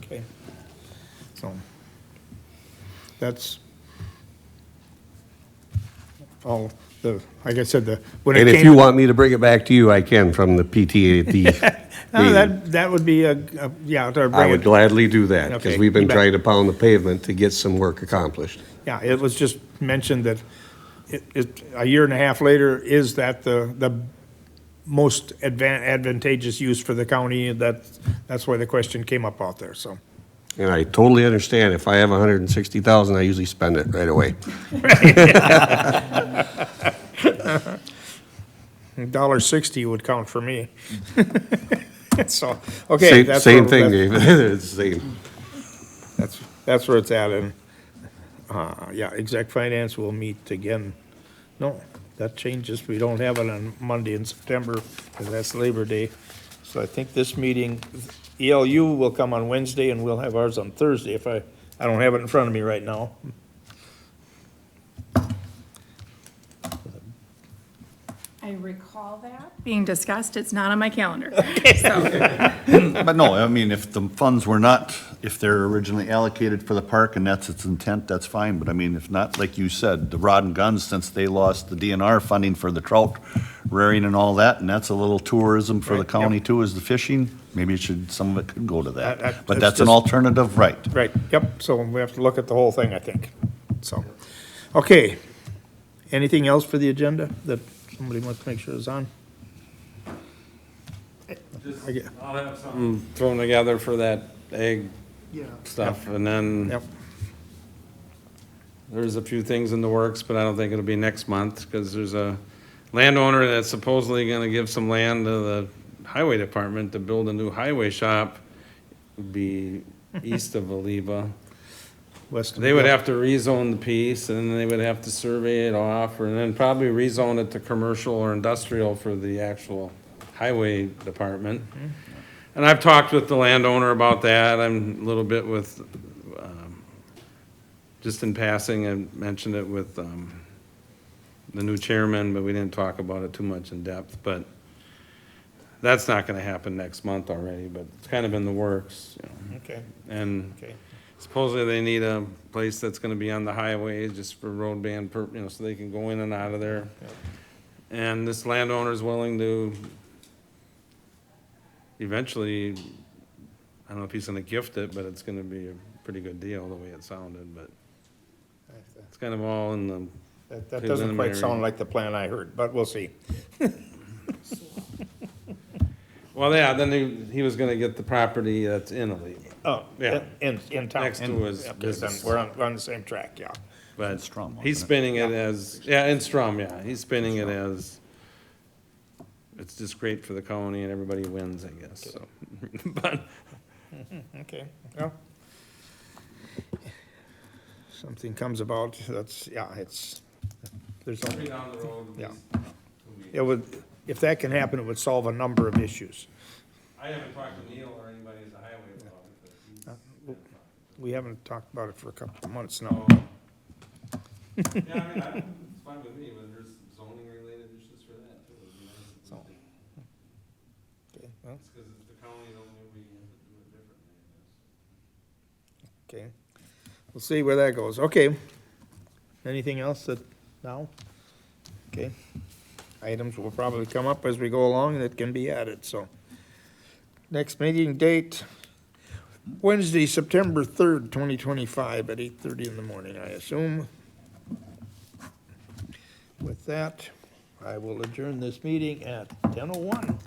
Okay. So, that's all like I said, when it And came. if you want me to bring it back to you, I can from the PTA at the No, meeting. that would be yeah, to I bring would it, gladly do that, because Okay, we've been you bet. trying to pound the pavement to get some work accomplished. yeah, it was just mentioned that a year and a half later, is that the most advantageous use for the county? That's why the question came up out there, so. And I totally understand, if I have 160,000, I usually spend it right away. $1.60 would count for me. So, okay. Same, that's same where- thing, that's- David, it's the same. That's where it's at, and, yeah, exec finance will meet again. No, that changes, we don't have it on Monday in September, because that's Labor Day. So I think this meeting, ELU will come on Wednesday, and we'll have ours on Thursday, I don't have it in front of me right now. I recall that being discussed, it's not on my calendar. But no, I mean, if the funds were not, if they're originally allocated for the park and that's its intent, that's fine. But I mean, if not, like you said, the rod and guns, since they lost the DNR funding for the trout rearing and all that, and that's a little tourism for the Right, county yep. too, is the fishing, maybe it should, some of it could go to That- that. But that's that's an just- alternative, right? Right, yep, so we have to look at the whole thing, I think, so. Okay, anything else for the agenda that somebody wants to make sure is on? I get- I'll have something thrown together for that egg Yeah. stuff, and then Yep, there's a few things in the works, but I don't think it'll be next month, because there's a landowner that's supposedly gonna give some land to the highway department to build a new highway shop, be east of Oliva. west of. They would have to rezone the piece, and then they would have to survey it off, and then probably rezone it to commercial or industrial for the actual highway department. And I've talked with the landowner about that, I'm a little bit with, just in passing, I mentioned it with, the new chairman, but we didn't talk about it too much in depth, but that's not gonna happen next month already, but it's kind of in the works, you know. Okay, And okay, supposedly they need a place that's gonna be on the highway just for road band, so they can go in and out of there. And this landowner's willing to eventually, I don't know if he's gonna gift it, but it's gonna be a pretty good deal, the way it sounded, but it's kind of all in the, that doesn't quite sound like the plan I heard, but we'll see. well, yeah, then he was gonna get the property that's in Oliva, Oh, Yeah. in town. next to his Okay, then business. we're on the same track, yeah. But Strum, wasn't he's it? spinning it as, yeah, in Strum, yeah, he's spinning it as, it's just great for the county and everybody wins, I guess, so. But, Okay, well. Something comes about, that's, yeah, there's only, down the road, Yeah. at least 2 meetings. it would, if that can happen, it would solve a number of issues. I haven't talked to Neil or anybody at the highway about it, but he's. We haven't talked about it for a couple of months now. Yeah, I mean, it's fine with me, but there's zoning related issues for that too. It'd be nice if we So. did. Okay, well, It's 'cause it's the county, don't we have to do it differently, I guess. okay, we'll see where that goes, okay. Anything else that, now? Okay, items will probably come up as we go along that can be added, so. Next meeting date, Wednesday, September 3rd, 2025, at 8:30 in the morning, I assume. With that, I will adjourn this meeting at 10:01.